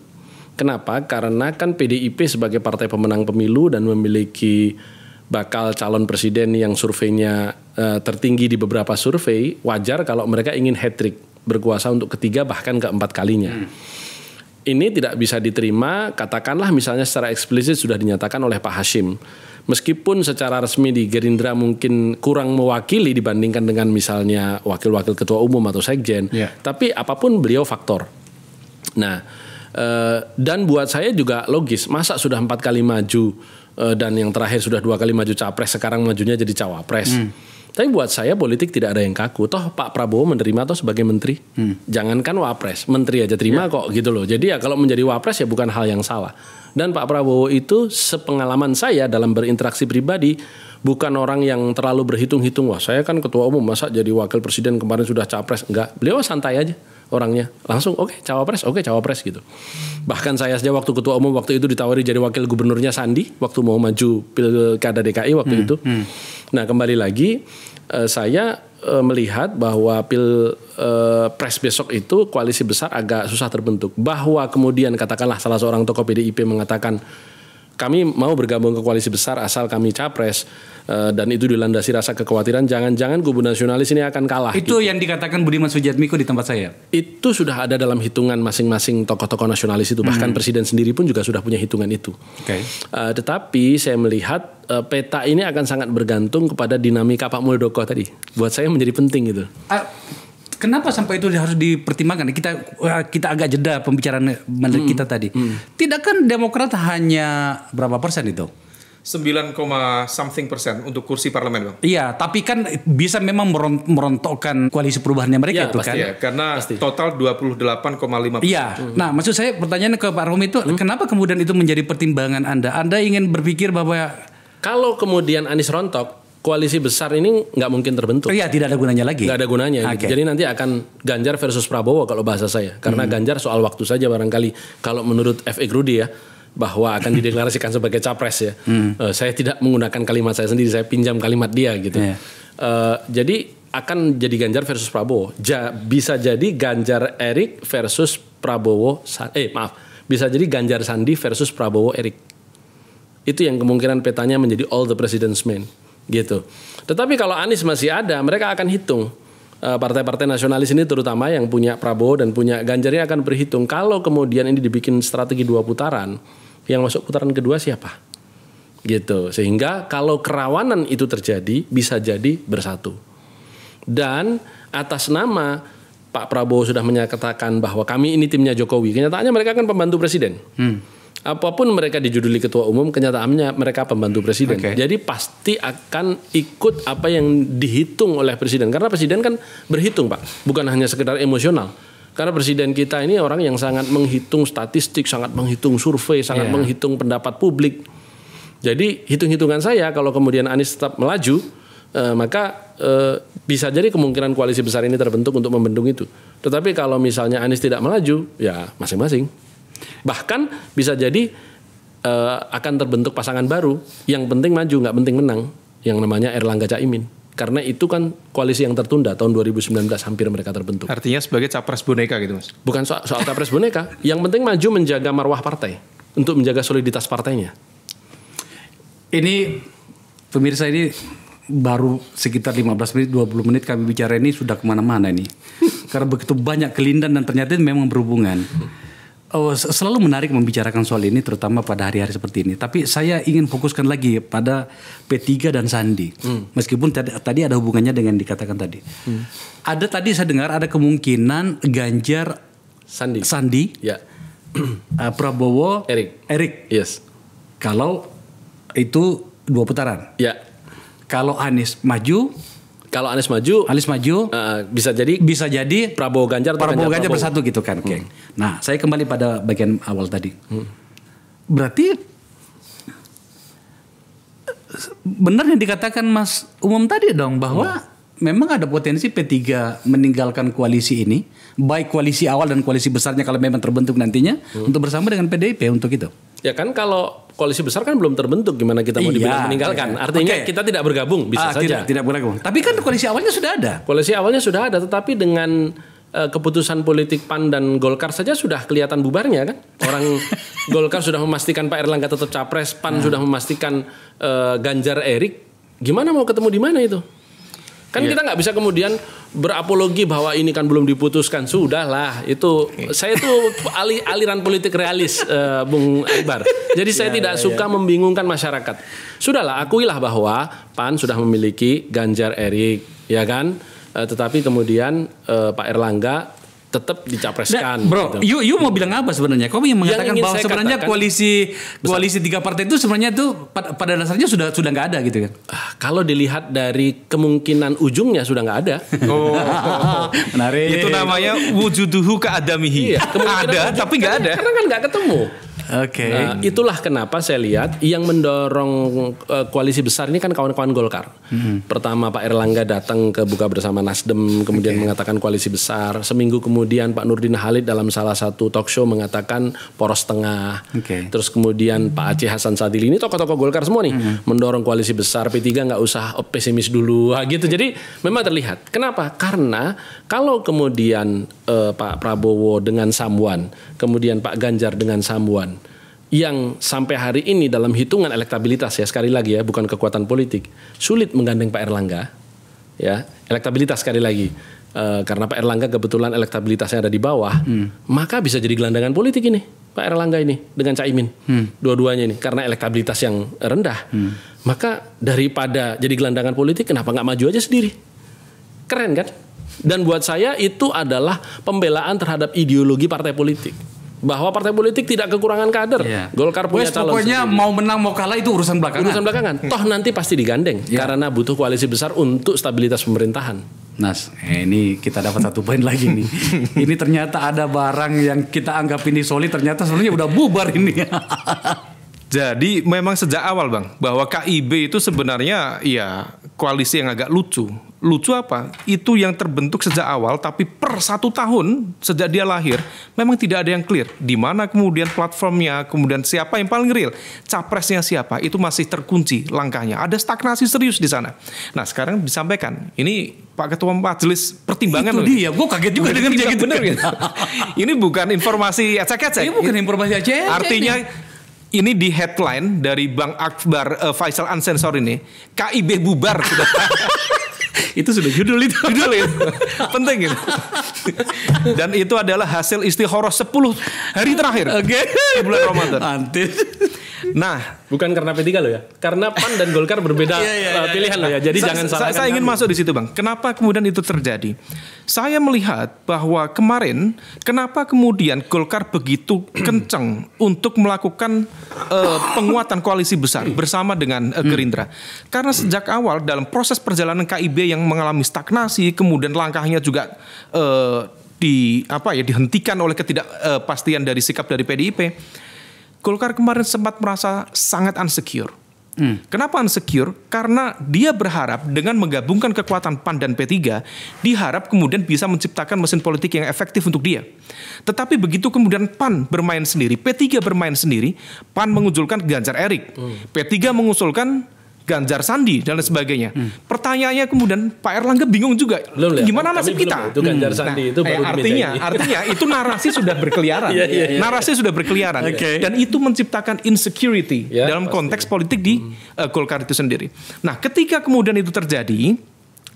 Kenapa? Karena kan PDIP sebagai partai pemenang pemilu dan memiliki bakal calon presiden yang surveinya tertinggi di beberapa survei, wajar kalau mereka ingin hat-trick, berkuasa untuk ketiga bahkan keempat kalinya. Ini tidak bisa diterima, katakanlah misalnya secara eksplisit sudah dinyatakan oleh Pak Hashim Meskipun secara resmi di Gerindra mungkin kurang mewakili dibandingkan dengan misalnya wakil-wakil ketua umum atau sekjen, tapi apapun beliau faktor. Nah, dan buat saya juga logis, masa sudah 4 kali maju dan yang terakhir sudah 2 kali maju capres, sekarang majunya jadi cawapres. Tapi buat saya politik tidak ada yang kaku. Toh Pak Prabowo menerima toh sebagai menteri. Jangankan wapres, menteri aja terima kok gitu loh. Jadi ya kalau menjadi wapres ya bukan hal yang salah. Dan Pak Prabowo itu sepengalaman saya dalam berinteraksi pribadi bukan orang yang terlalu berhitung-hitung. Wah saya kan ketua umum masa jadi wakil presiden kemarin sudah capres. Enggak, beliau santai aja orangnya. Langsung oke, cawapres gitu. Bahkan saya saja waktu ketua umum waktu itu ditawari jadi wakil gubernurnya Sandi waktu mau maju pilkada DKI waktu itu. Nah kembali lagi saya melihat bahwa pres besok itu koalisi besar agak susah terbentuk. Bahwa kemudian katakanlah salah seorang tokoh PDIP mengatakan kami mau bergabung ke koalisi besar asal kami capres, dan itu dilandasi rasa kekhawatiran jangan-jangan kubu nasionalis ini akan kalah. Itu gitu yang dikatakan Budiman Sujatmiko di tempat saya. Itu sudah ada dalam hitungan masing-masing tokoh-tokoh nasionalis itu. Bahkan presiden sendiri pun juga sudah punya hitungan itu. Tetapi saya melihat peta ini akan sangat bergantung kepada dinamika Pak Muldoko tadi. Buat saya menjadi penting gitu. Kenapa sampai itu harus dipertimbangkan? Kita agak jeda pembicaraan kita tadi. Tidak kan Demokrat hanya berapa persen itu? 9,something% untuk kursi parlemen, Bang. Iya, tapi kan bisa memang merontokkan koalisi perubahannya mereka itu pasti kan. Ya, karena total 28,5%. Iya. Nah, maksud saya pertanyaan ke Pak Romi itu kenapa kemudian itu menjadi pertimbangan Anda? Anda ingin berpikir bahwa kalau kemudian Anies rontok, koalisi besar ini nggak mungkin terbentuk. Iya, tidak ada gunanya lagi. Nggak ada gunanya. Gitu. Jadi nanti akan Ganjar versus Prabowo kalau bahasa saya. Karena Ganjar soal waktu saja barangkali. Kalau menurut F.E. Grudi ya, bahwa akan dideklarasikan sebagai capres ya. Saya tidak menggunakan kalimat saya sendiri, saya pinjam kalimat dia gitu. Jadi akan jadi Ganjar versus Prabowo. Bisa jadi Ganjar Erik versus Prabowo. Bisa jadi Ganjar Sandi versus Prabowo Erik. Itu yang kemungkinan petanya menjadi all the president's men. Gitu. Tetapi kalau Anies masih ada, mereka akan hitung. Partai-partai nasionalis ini terutama yang punya Prabowo dan punya Ganjar ini akan berhitung. Kalau kemudian ini dibikin strategi 2 putaran, yang masuk putaran kedua siapa? Gitu. Sehingga kalau kerawanan itu terjadi, bisa jadi bersatu. Dan atas nama Pak Prabowo sudah menyatakan bahwa kami ini timnya Jokowi. Kenyataannya mereka kan pembantu presiden. Apapun mereka dijuduli ketua umum, kenyataannya mereka pembantu presiden. Jadi pasti akan ikut apa yang dihitung oleh presiden. Karena presiden kan berhitung, Pak. Bukan hanya sekedar emosional. Karena presiden kita ini orang yang sangat menghitung statistik, sangat menghitung survei, sangat menghitung pendapat publik. Jadi hitung-hitungan saya kalau kemudian Anies tetap melaju, maka bisa jadi kemungkinan koalisi besar ini terbentuk untuk membendung itu. Tetapi kalau misalnya Anies tidak melaju, ya masing-masing. Bahkan bisa jadi akan terbentuk pasangan baru. Yang penting maju, nggak penting menang. Yang namanya Erlangga Caimin. Karena itu kan koalisi yang tertunda tahun 2019 hampir mereka terbentuk. Artinya sebagai capres boneka gitu, Mas? Bukan soal capres boneka. Yang penting maju menjaga marwah partai. Untuk menjaga soliditas partainya. Ini pemirsa ini baru sekitar 15 menit, 20 menit kami bicara ini sudah kemana-mana ini. Karena begitu banyak kelindan dan ternyata memang berhubungan. Selalu menarik membicarakan soal ini terutama pada hari-hari seperti ini. Tapi saya ingin fokuskan lagi pada P3 dan Sandi. Meskipun tadi ada hubungannya dengan dikatakan tadi. Ada tadi saya dengar ada kemungkinan Ganjar Sandi ya. Prabowo Erik. Yes. Kalau itu 2 putaran. Ya. Kalau Anies maju bisa jadi Prabowo Ganjar bersatu gitu kan. Nah, saya kembali pada bagian awal tadi. Berarti benar yang dikatakan Mas Umum tadi dong bahwa memang ada potensi P3 meninggalkan koalisi ini, baik koalisi awal dan koalisi besarnya kalau memang terbentuk nantinya untuk bersama dengan PDIP untuk itu. Ya kan kalau koalisi besar kan belum terbentuk, gimana kita mau dibilang meninggalkan? Artinya kita tidak bergabung, bisa saja. Tidak bergabung. Tapi kan koalisi awalnya sudah ada. Koalisi awalnya sudah ada, tetapi dengan keputusan politik PAN dan Golkar saja sudah kelihatan bubarnya kan. Orang Golkar sudah memastikan Pak Erlangga tetap capres, PAN sudah memastikan Ganjar Erik. Gimana mau ketemu di mana itu? Kan kita nggak bisa kemudian berapologi bahwa ini kan belum diputuskan. Sudahlah, itu saya tuh aliran politik realis, Bung Akbar. Jadi saya tidak suka membingungkan masyarakat. Sudahlah, akuilah bahwa PAN sudah memiliki Ganjar Erik, ya kan? Tetapi kemudian Pak Erlangga tetap dicapreskan. Bro, gitu. you mau bilang apa sebenarnya? Kau yang mengatakan bahwa sebenarnya katakan, koalisi 3 partai itu sebenarnya itu pada dasarnya sudah nggak ada gitu kan? Kalau dilihat dari kemungkinan ujungnya sudah nggak ada. Menarik. Itu namanya wujuduhu keadamihi. Iya, ada tapi nggak ada. Karena kan nggak ketemu. Oke. Nah, itulah kenapa saya lihat yang mendorong koalisi besar ini kan kawan-kawan Golkar. Pertama Pak Erlangga datang ke buka bersama Nasdem, kemudian mengatakan koalisi besar. Seminggu kemudian Pak Nurdin Halid dalam salah satu talk show mengatakan poros tengah. Terus kemudian Pak Aceh Hasan Sadili, ini tokoh-tokoh Golkar semua nih mendorong koalisi besar. P3 nggak usah pesimis dulu, gitu. Jadi memang terlihat. Kenapa? Karena kalau kemudian Pak Prabowo dengan Samwan, kemudian Pak Ganjar dengan Samwan, yang sampai hari ini dalam hitungan elektabilitas ya, sekali lagi ya, bukan kekuatan politik, sulit menggandeng Pak Erlangga, ya, elektabilitas sekali lagi, karena Pak Erlangga kebetulan elektabilitasnya ada di bawah, maka bisa jadi gelandangan politik ini Pak Erlangga ini dengan Caimin, dua-duanya ini karena elektabilitas yang rendah, maka daripada jadi gelandangan politik, kenapa nggak maju aja sendiri? Keren kan? Dan buat saya itu adalah pembelaan terhadap ideologi partai politik. Bahwa partai politik tidak kekurangan kader. Golkar punya calon pokoknya sendiri. Mau menang mau kalah itu urusan belakangan. Urusan belakangan. Toh nanti pasti digandeng karena butuh koalisi besar untuk stabilitas pemerintahan. Nas, ini kita dapat satu poin lagi nih. Ini ternyata ada barang yang kita anggap ini solid, ternyata sebenarnya udah bubar ini. Jadi memang sejak awal Bang, bahwa KIB itu sebenarnya ya koalisi yang agak lucu. Lucu apa? Itu yang terbentuk sejak awal, tapi per 1 tahun sejak dia lahir, memang tidak ada yang clear. Di mana kemudian platformnya, kemudian siapa yang paling real, capresnya siapa, itu masih terkunci langkahnya. Ada stagnasi serius di sana. Nah sekarang disampaikan, ini Pak Ketua Majelis Pertimbangan. Itu dia, gue kaget juga dengan dia gitu. Ini bukan informasi ecek-ecek. Ini bukan informasi ecek. Artinya ini di headline dari Bang Akbar Faisal Unsensor ini, KIB bubar sudah. Itu sudah judul itu. Penting gitu. Dan itu adalah hasil istikharah 10 hari terakhir. Bulan Ramadan. Antis. Nah, bukan karena P3 loh ya. Karena PAN dan Golkar berbeda pilihan loh ya. Jadi jangan salah. Saya ingin masuk di situ Bang. Kenapa kemudian itu terjadi? Saya melihat bahwa kemarin kenapa kemudian Golkar begitu kencang untuk melakukan penguatan koalisi besar bersama dengan Gerindra. Karena sejak awal dalam proses perjalanan KIB yang mengalami stagnasi, kemudian langkahnya juga dihentikan oleh ketidakpastian dari sikap dari PDIP. Golkar kemarin sempat merasa sangat insecure. Kenapa insecure? Karena dia berharap dengan menggabungkan kekuatan PAN dan P3, diharap kemudian bisa menciptakan mesin politik yang efektif untuk dia. Tetapi begitu kemudian PAN bermain sendiri, P3 bermain sendiri, PAN mengusulkan Ganjar Erik, P3 mengusulkan Ganjar Sandi dan lain sebagainya. Pertanyaannya kemudian Pak Erlangga bingung juga. Gimana nasib kita? Itu Ganjar Sandi itu baru artinya itu narasi sudah berkeliaran. Narasi sudah berkeliaran. Dan itu menciptakan insecurity dalam konteks politik di Golkar itu sendiri. Nah, ketika kemudian itu terjadi,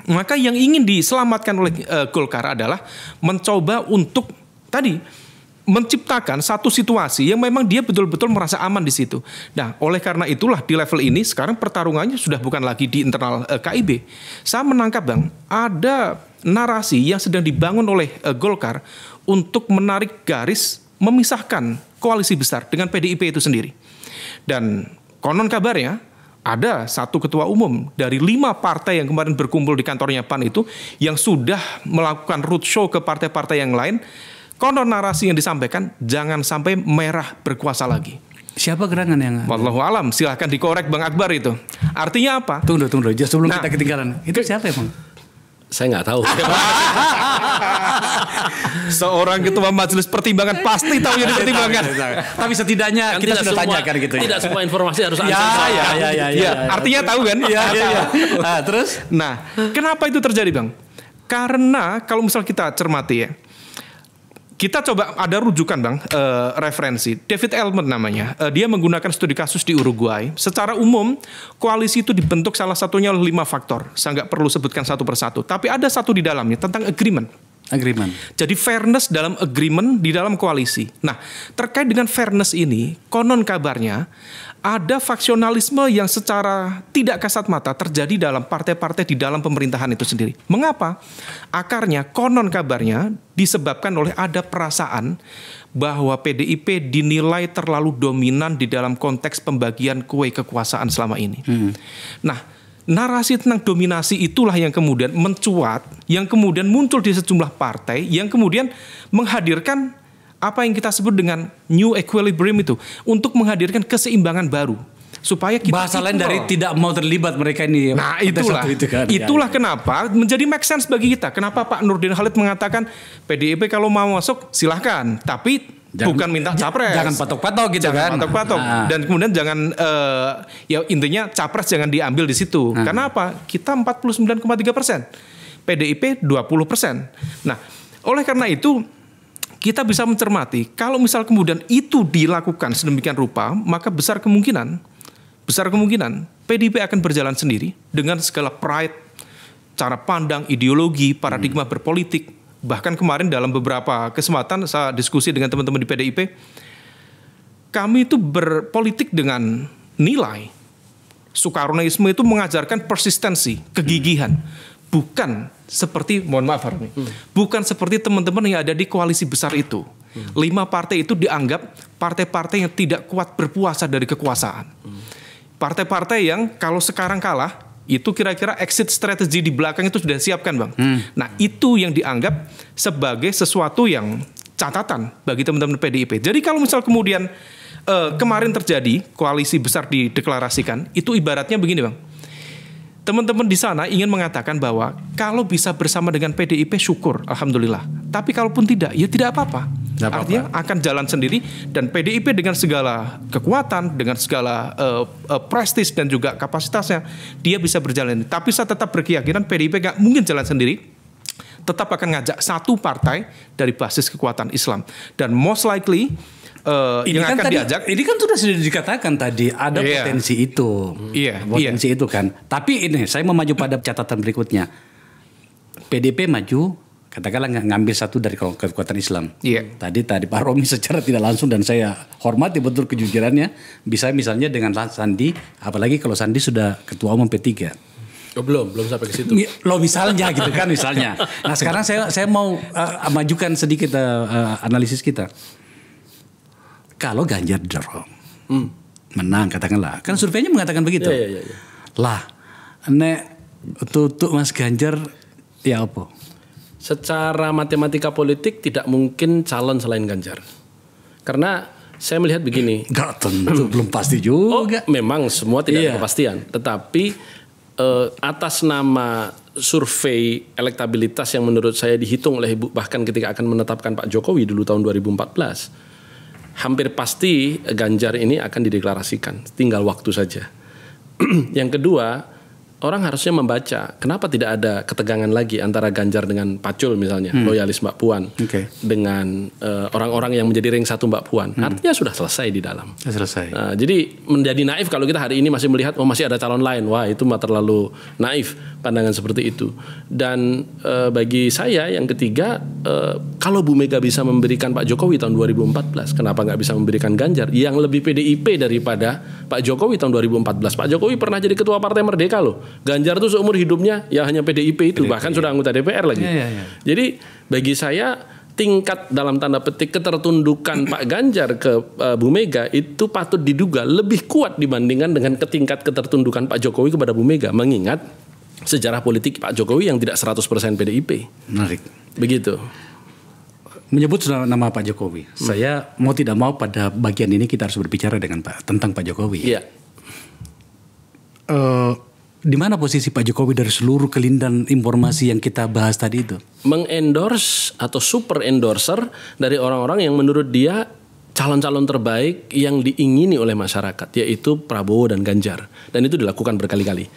maka yang ingin diselamatkan oleh Golkar adalah mencoba untuk tadi menciptakan satu situasi yang memang dia betul-betul merasa aman di situ. Nah, oleh karena itulah di level ini sekarang pertarungannya sudah bukan lagi di internal KIB. Saya menangkap Bang, ada narasi yang sedang dibangun oleh Golkar untuk menarik garis memisahkan koalisi besar dengan PDIP itu sendiri. Dan konon kabarnya ada satu ketua umum dari 5 partai yang kemarin berkumpul di kantornya PAN itu yang sudah melakukan roadshow ke partai-partai yang lain. Konon narasi yang disampaikan jangan sampai merah berkuasa lagi. Siapa gerangan yang? Wallahu alam, silahkan dikorek Bang Akbar itu. Artinya apa? Tunggu, sebelum kita ketinggalan. Itu siapa ya Bang? Saya nggak tahu. Seorang ketua majelis pertimbangan pasti tahu yang dipertimbangkan. Tapi setidaknya kan kita sudah tanyakan gitu ya. Tidak semua informasi harus Artinya tahu kan? Terus? Nah, kenapa itu terjadi Bang? Karena kalau misal kita cermati ya, Kita coba ada rujukan Bang, referensi. David Elman namanya. Dia menggunakan studi kasus di Uruguay. Secara umum, koalisi itu dibentuk salah satunya oleh 5 faktor. Saya nggak perlu sebutkan satu persatu. Tapi ada satu di dalamnya tentang agreement. Jadi fairness dalam agreement di dalam koalisi. Nah, terkait dengan fairness ini, konon kabarnya ada faksionalisme yang secara tidak kasat mata terjadi dalam partai-partai di dalam pemerintahan itu sendiri. Mengapa? Akarnya, konon kabarnya disebabkan oleh ada perasaan bahwa PDIP dinilai terlalu dominan di dalam konteks pembagian kue kekuasaan selama ini. Nah, narasi tentang dominasi itulah yang kemudian mencuat, yang kemudian muncul di sejumlah partai, yang kemudian menghadirkan apa yang kita sebut dengan new equilibrium itu, untuk menghadirkan keseimbangan baru. Supaya kita bahasa lain dari tidak mau terlibat mereka ini. Nah itulah kenapa menjadi make sense bagi kita. Kenapa Pak Nurdin Halid mengatakan PDIP kalau mau masuk silahkan, tapi bukan minta capres. Jangan patok-patok gitu kan. Patok-patok. Dan kemudian jangan ya intinya capres jangan diambil di situ. Karena apa? Kita 49,3%. PDIP 20%. Nah, oleh karena itu kita bisa mencermati kalau misal kemudian itu dilakukan sedemikian rupa, maka besar kemungkinan PDIP akan berjalan sendiri dengan segala pride, cara pandang, ideologi, paradigma berpolitik. Bahkan kemarin dalam beberapa kesempatan saya diskusi dengan teman-teman di PDIP, kami itu berpolitik dengan nilai. Soekarnoisme itu mengajarkan persistensi, kegigihan. Bukan seperti, mohon maaf Armi, bukan seperti teman-teman yang ada di koalisi besar itu. 5 partai itu dianggap partai-partai yang tidak kuat berpuasa dari kekuasaan. Partai-partai yang kalau sekarang kalah, itu kira-kira exit strategi di belakang itu sudah siapkan Bang. Nah itu yang dianggap sebagai sesuatu yang catatan bagi teman-teman PDIP. Jadi kalau misal kemudian kemarin terjadi koalisi besar dideklarasikan, itu ibaratnya begini Bang. Teman-teman di sana ingin mengatakan bahwa kalau bisa bersama dengan PDIP syukur, alhamdulillah. Tapi kalaupun tidak, ya tidak apa-apa. Artinya akan jalan sendiri dan PDIP dengan segala kekuatan, dengan segala prestis dan juga kapasitasnya, dia bisa berjalan. Tapi saya tetap berkeyakinan PDIP gak mungkin jalan sendiri. Tetap akan ngajak satu partai dari basis kekuatan Islam. Dan most likely ini yang kan akan tadi, diajak. ini kan sudah dikatakan tadi ada potensi itu. Potensi itu kan. Tapi ini saya mau maju pada catatan berikutnya. PDIP maju, katakanlah ngambil satu dari kekuatan Islam. Tadi Pak Romi secara tidak langsung dan saya hormati betul kejujurannya, bisa misalnya dengan Sandi, apalagi kalau Sandi sudah ketua umum P3. Oh, belum sampai ke situ. Lo misalnya gitu kan misalnya. Nah sekarang saya mau majukan sedikit analisis kita. Kalau Ganjar dorong, menang katakanlah, kan surveinya mengatakan begitu. Iya. Lah, nek tutup Mas Ganjar, ya apa? Secara matematika politik tidak mungkin calon selain Ganjar, karena saya melihat begini. Gak tentu, belum pasti juga. Memang semua tidak ada kepastian, tetapi atas nama survei elektabilitas yang menurut saya dihitung oleh Ibu bahkan ketika akan menetapkan Pak Jokowi dulu tahun 2014. Hampir pasti Ganjar ini akan dideklarasikan, tinggal waktu saja. Yang kedua, orang harusnya membaca kenapa tidak ada ketegangan lagi antara Ganjar dengan Pacul misalnya, loyalis Mbak Puan, dengan orang-orang yang menjadi ring satu Mbak Puan. Artinya sudah selesai di dalam. Nah, jadi menjadi naif kalau kita hari ini masih melihat masih ada calon lain. Wah, itu terlalu naif pandangan seperti itu. Dan bagi saya yang ketiga, kalau Bu Mega bisa memberikan Pak Jokowi tahun 2014, kenapa nggak bisa memberikan Ganjar yang lebih PDIP daripada Pak Jokowi tahun 2014? Pak Jokowi pernah jadi ketua Partai Merdeka loh. Ganjar tuh seumur hidupnya ya hanya PDIP itu, bahkan sudah anggota DPR lagi. Jadi bagi saya tingkat dalam tanda petik ketertundukan Pak Ganjar ke Bu Mega itu patut diduga lebih kuat dibandingkan dengan tingkat ketertundukan Pak Jokowi kepada Bu Mega, mengingat sejarah politik Pak Jokowi yang tidak 100% PDIP. Menarik. Begitu. Menyebut nama Pak Jokowi. Saya mau tidak mau pada bagian ini kita harus berbicara tentang Pak Jokowi. Iya. Di mana posisi Pak Jokowi dari seluruh kelindan informasi yang kita bahas tadi itu? Mengendorse atau super endorser dari orang-orang yang menurut dia calon-calon terbaik yang diingini oleh masyarakat, yaitu Prabowo dan Ganjar. Dan itu dilakukan berkali-kali.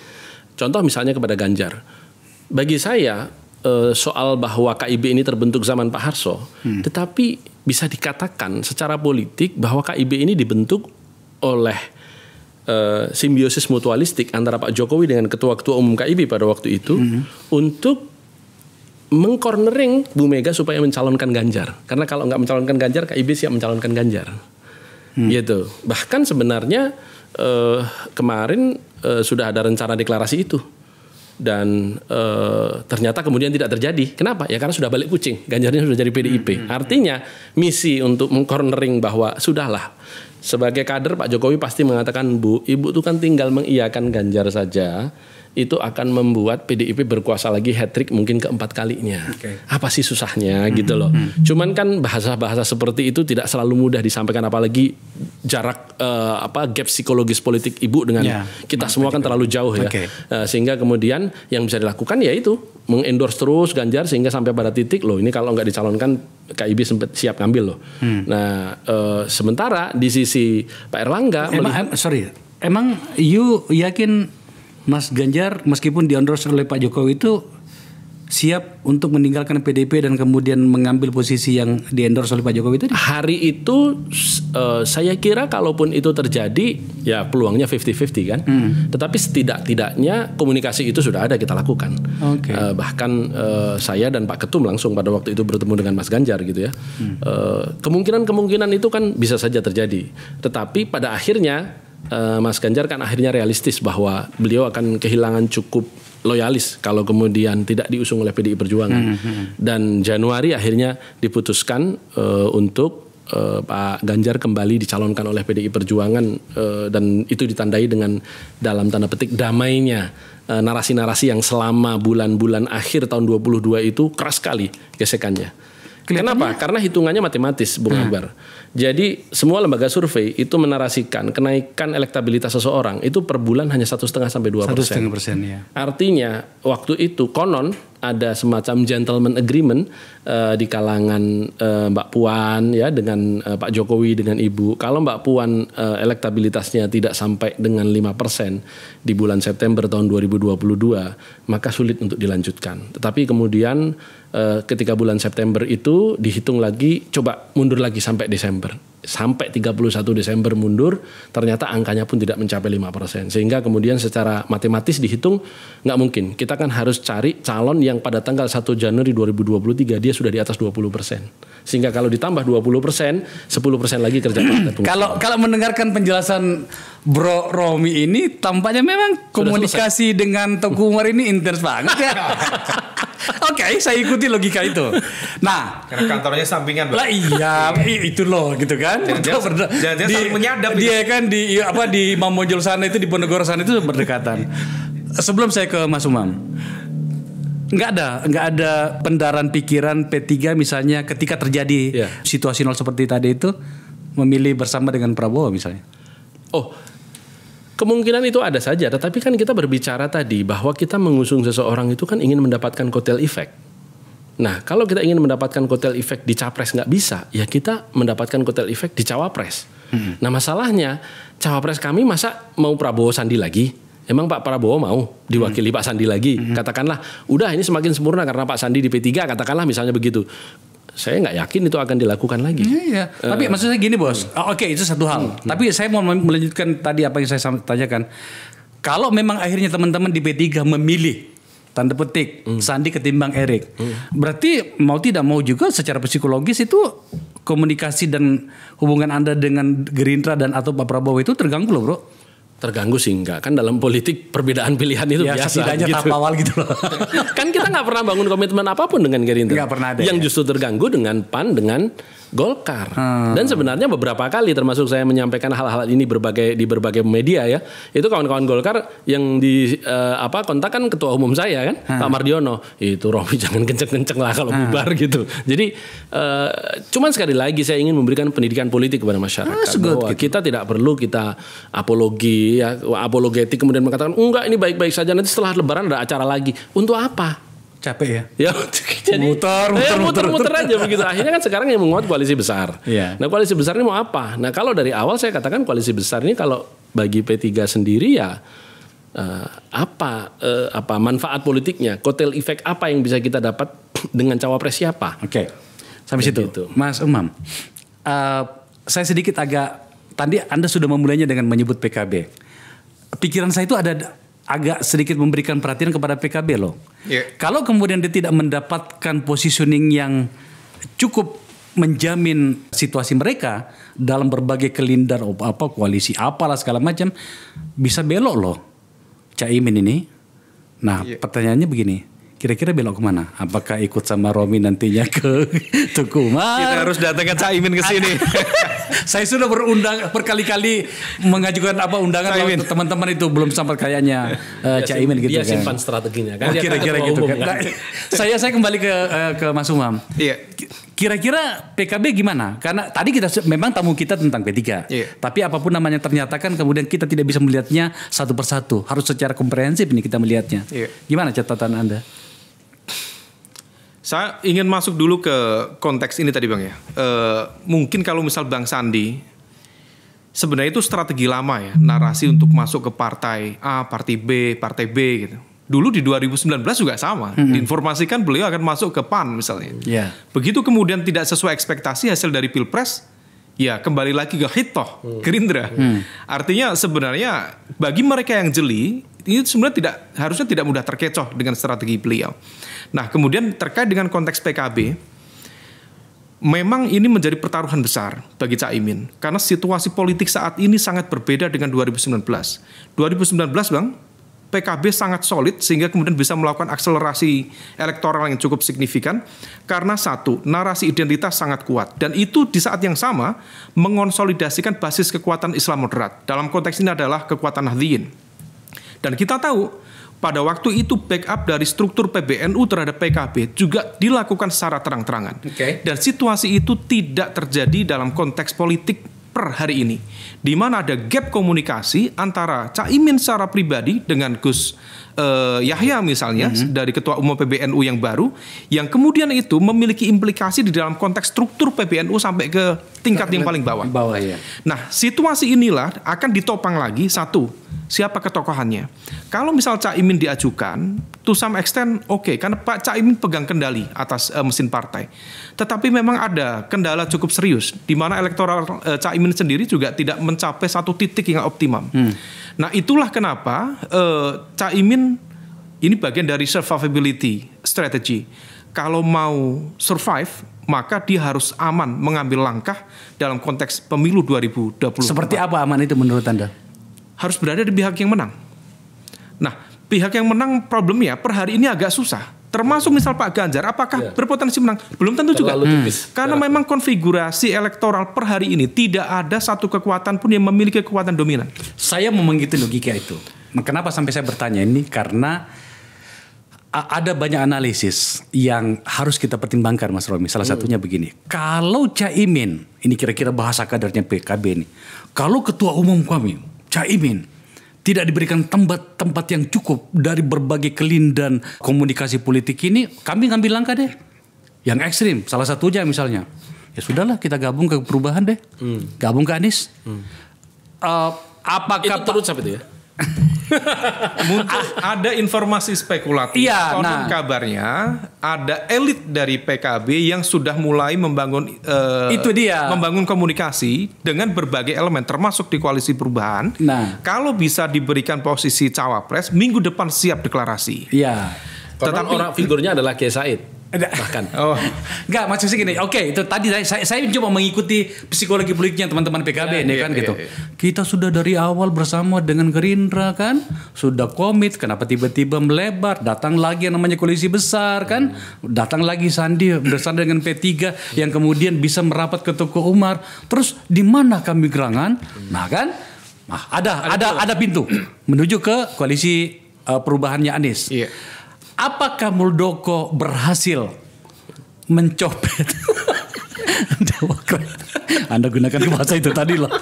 Contoh misalnya kepada Ganjar. Bagi saya, soal bahwa KIB ini terbentuk zaman Pak Harso, tetapi bisa dikatakan secara politik bahwa KIB ini dibentuk oleh simbiosis mutualistik antara Pak Jokowi dengan ketua-ketua umum KIB pada waktu itu untuk mengcornering Bu Mega supaya mencalonkan Ganjar. Karena kalau nggak mencalonkan Ganjar, KIB siap mencalonkan Ganjar. Gitu. Bahkan sebenarnya kemarin sudah ada rencana deklarasi itu. Dan ternyata kemudian tidak terjadi. Kenapa? Ya karena sudah balik kucing. Ganjarnya sudah jadi PDIP. Artinya misi untuk mengcornering bahwa sudahlah. Sebagai kader Pak Jokowi pasti mengatakan, Bu, Ibu itu kan tinggal mengiyakan Ganjar saja. Itu akan membuat PDIP berkuasa lagi hat-trick mungkin keempat kalinya. Apa sih susahnya gitu loh. Cuman kan bahasa-bahasa seperti itu tidak selalu mudah disampaikan, apalagi jarak gap psikologis politik Ibu dengan kita semua kan terlalu jauh ya. Sehingga kemudian yang bisa dilakukan yaitu mengendorse terus Ganjar sehingga sampai pada titik loh ini kalau nggak dicalonkan KIB sempat siap ngambil loh. Nah sementara di sisi Pak Erlangga emang you yakin Mas Ganjar meskipun diendorse oleh Pak Jokowi itu siap untuk meninggalkan PDIP dan kemudian mengambil posisi yang diendorse oleh Pak Jokowi itu? Hari itu saya kira kalaupun itu terjadi ya peluangnya 50-50 kan. Tetapi setidak-tidaknya komunikasi itu sudah ada kita lakukan. Bahkan saya dan Pak Ketum langsung pada waktu itu bertemu dengan Mas Ganjar gitu ya. Kemungkinan itu kan bisa saja terjadi. Tetapi pada akhirnya Mas Ganjar kan akhirnya realistis bahwa beliau akan kehilangan cukup loyalis kalau kemudian tidak diusung oleh PDI Perjuangan. Dan Januari akhirnya diputuskan untuk Pak Ganjar kembali dicalonkan oleh PDI Perjuangan dan itu ditandai dengan dalam tanda petik damainya narasi-narasi yang selama bulan-bulan akhir tahun 2022 itu keras sekali gesekannya. Kenapa? Karena hitungannya matematis, Bung Akbar. Jadi semua lembaga survei itu menarasikan kenaikan elektabilitas seseorang itu per bulan hanya 1,5 sampai 2%. 1,5% ya. Artinya waktu itu konon ada semacam gentleman agreement di kalangan Mbak Puan ya dengan Pak Jokowi dengan Ibu. Kalau Mbak Puan elektabilitasnya tidak sampai dengan 5% di bulan September tahun 2022, maka sulit untuk dilanjutkan. Tetapi kemudian ketika bulan September itu dihitung lagi, coba mundur lagi sampai Desember. Sampai 31 Desember mundur, ternyata angkanya pun tidak mencapai 5%. Sehingga kemudian secara matematis dihitung nggak mungkin. Kita kan harus cari calon yang pada tanggal 1 Januari 2023 dia sudah di atas 20%. Sehingga kalau ditambah 20%, 10% lagi kerja partai. Kalau mendengarkan penjelasan Bro Romi ini, tampaknya memang komunikasi dengan Teguh Umar ini intens banget ya. Oke, saya ikuti logika itu. Nah, karena kantornya sampingan. Lah iya, itu loh gitu kan. Jangan saling menyadap. Dia kan di Mamonjol sana itu, di Ponegoro sana itu berdekatan. Sebelum saya ke Mas Umam, nggak ada pendaran pikiran P3 misalnya ketika terjadi situasional seperti tadi itu memilih bersama dengan Prabowo misalnya. Kemungkinan itu ada saja, tetapi kan kita berbicara tadi bahwa kita mengusung seseorang itu kan ingin mendapatkan kotel efek. Nah, kalau kita ingin mendapatkan kotel efek di capres nggak bisa, ya kita mendapatkan kotel efek di cawapres. Nah, masalahnya cawapres kami masa mau Prabowo Sandi lagi? Emang Pak Prabowo mau diwakili Pak Sandi lagi? Katakanlah, udah ini semakin sempurna karena Pak Sandi di P3, katakanlah misalnya begitu. Saya nggak yakin itu akan dilakukan lagi. Iya. Tapi maksud saya gini bos. Oke, itu satu hal. Tapi saya mau melanjutkan tadi apa yang saya tanyakan. Kalau memang akhirnya teman-teman di P3 memilih tanda petik Sandi ketimbang Erik, berarti mau tidak mau juga secara psikologis itu komunikasi dan hubungan Anda dengan Gerindra dan atau Pak Prabowo itu terganggu loh bro. Terganggu sih enggak, kan dalam politik perbedaan pilihan itu ya, biasa gitu. Tahap awal gitu loh. Kan kita nggak pernah bangun komitmen apapun dengan Gerindra. Nggak pernah ada. Yang justru terganggu dengan PAN dengan Golkar. Dan sebenarnya beberapa kali termasuk saya menyampaikan hal-hal ini di berbagai media ya. Itu kawan-kawan Golkar yang di kontak kan ketua umum saya kan, Pak Mardiono. Itu Romi jangan kenceng-kenceng lah kalau bubar gitu. Jadi cuman sekali lagi saya ingin memberikan pendidikan politik kepada masyarakat bahwa kita tidak perlu kita apologetik kemudian mengatakan enggak ini baik-baik saja, nanti setelah lebaran ada acara lagi. Untuk apa? Capek ya? Jadi muter aja begitu. Akhirnya kan sekarang yang menguat koalisi besar. Nah koalisi besar ini mau apa? Nah kalau dari awal saya katakan koalisi besar ini kalau bagi P3 sendiri ya apa manfaat politiknya, kotel efek apa yang bisa kita dapat dengan cawapres siapa. Oke. Sampai situ. Gitu. Mas Umam, saya sedikit agak, tadi Anda sudah memulainya dengan menyebut PKB. Pikiran saya itu agak sedikit memberikan perhatian kepada PKB loh. Yeah. Kalau kemudian dia tidak mendapatkan positioning yang cukup menjamin situasi mereka dalam berbagai kelindar koalisi apalah segala macam, bisa belok loh Caimin ini. Nah, pertanyaannya begini, kira-kira belok kemana? Apakah ikut sama Romi nantinya ke Tuku Umar? Kita harus datangkan Caimin ke sini. Saya sudah berkali-kali mengajukan undangan untuk teman-teman itu, belum sampai kayaknya Caimin gitu kan. Dia simpan strateginya kan. Kira-kira gitu kan. Nah, saya kembali ke Mas Umam. Iya. Kira-kira PKB gimana? Karena tadi kita memang tamu kita tentang P3. Iya. Tapi apapun namanya ternyata kan kemudian kita tidak bisa melihatnya satu persatu. Harus secara komprehensif ini kita melihatnya. Iya. Gimana catatan Anda? Saya ingin masuk dulu ke konteks ini tadi Bang ya. Mungkin kalau misal Bang Sandi, sebenarnya itu strategi lama ya, narasi untuk masuk ke partai A, partai B gitu. Dulu di 2019 juga sama, diinformasikan beliau akan masuk ke PAN misalnya. Yeah. Begitu kemudian tidak sesuai ekspektasi hasil dari Pilpres, ya kembali lagi ke hitoh, Gerindra. Artinya sebenarnya bagi mereka yang jeli, ini sebenarnya harusnya tidak mudah terkecoh dengan strategi beliau. Nah, kemudian terkait dengan konteks PKB, memang ini menjadi pertaruhan besar bagi Caimin karena situasi politik saat ini sangat berbeda dengan 2019. 2019, Bang, PKB sangat solid sehingga kemudian bisa melakukan akselerasi elektoral yang cukup signifikan karena satu, narasi identitas sangat kuat dan itu di saat yang sama mengonsolidasikan basis kekuatan Islam moderat. Dalam konteks ini adalah kekuatan Nahdliyin. Dan kita tahu pada waktu itu backup dari struktur PBNU terhadap PKB juga dilakukan secara terang-terangan. Dan situasi itu tidak terjadi dalam konteks politik per hari ini, di mana ada gap komunikasi antara Caimin secara pribadi dengan Gus Yahya misalnya dari Ketua Umum PBNU yang baru, yang kemudian itu memiliki implikasi di dalam konteks struktur PBNU sampai ke tingkat yang paling bawah. Ya. Nah, situasi inilah akan ditopang lagi satu, siapa ketokohannya. Kalau misal Caimin diajukan, to some extent oke, karena Pak Caimin pegang kendali atas mesin partai. Tetapi memang ada kendala cukup serius, di mana elektoral Caimin sendiri juga tidak mencapai satu titik yang optimum. Nah, itulah kenapa Caimin ini bagian dari survivability strategy. Kalau mau survive, maka dia harus aman mengambil langkah dalam konteks pemilu 2024. Seperti apa aman itu menurut Anda? Harus berada di pihak yang menang. Nah, pihak yang menang problemnya per hari ini agak susah. Termasuk misal Pak Ganjar, apakah berpotensi menang? Belum tentu juga. Karena memang konfigurasi elektoral per hari ini tidak ada satu kekuatan pun yang memiliki kekuatan dominan. Saya mau mengikuti logika itu. Kenapa sampai saya bertanya ini? Karena ada banyak analisis yang harus kita pertimbangkan, Mas Romi. Salah satunya begini. Kalau Caimin, ini kira-kira bahasa kadernya PKB ini. Kalau ketua umum kami, Caimin, tidak diberikan tempat yang cukup dari berbagai kelindan komunikasi politik ini, kami ngambil langkah deh. Yang ekstrim, salah satunya misalnya. Ya sudahlah, kita gabung ke perubahan deh. Gabung ke Anies. Apakah itu terus sampai itu ya? Ada informasi spekulatif. Iya, konon kabarnya ada elit dari PKB yang sudah mulai membangun itu dia, membangun komunikasi dengan berbagai elemen termasuk di koalisi perubahan. Nah, kalau bisa diberikan posisi cawapres, minggu depan siap deklarasi. Iya. Tetapi orang figurnya adalah Kiai Said. Bahkan. Enggak, maksudnya gini. Oke, itu tadi saya coba mengikuti psikologi politiknya teman-teman PKB nih kan gitu. Kita sudah dari awal bersama dengan Gerindra kan, sudah komit. Kenapa tiba-tiba melebar? Datang lagi yang namanya koalisi besar kan, datang lagi Sandi bersama dengan P3 yang kemudian bisa merapat ke Tuku Umar. Terus di mana kami gerangan? Nah kan, ada pintu menuju ke koalisi perubahannya Anies. Iya. Apakah Muldoko berhasil mencopet Demokrat? Anda gunakan bahasa itu tadi loh.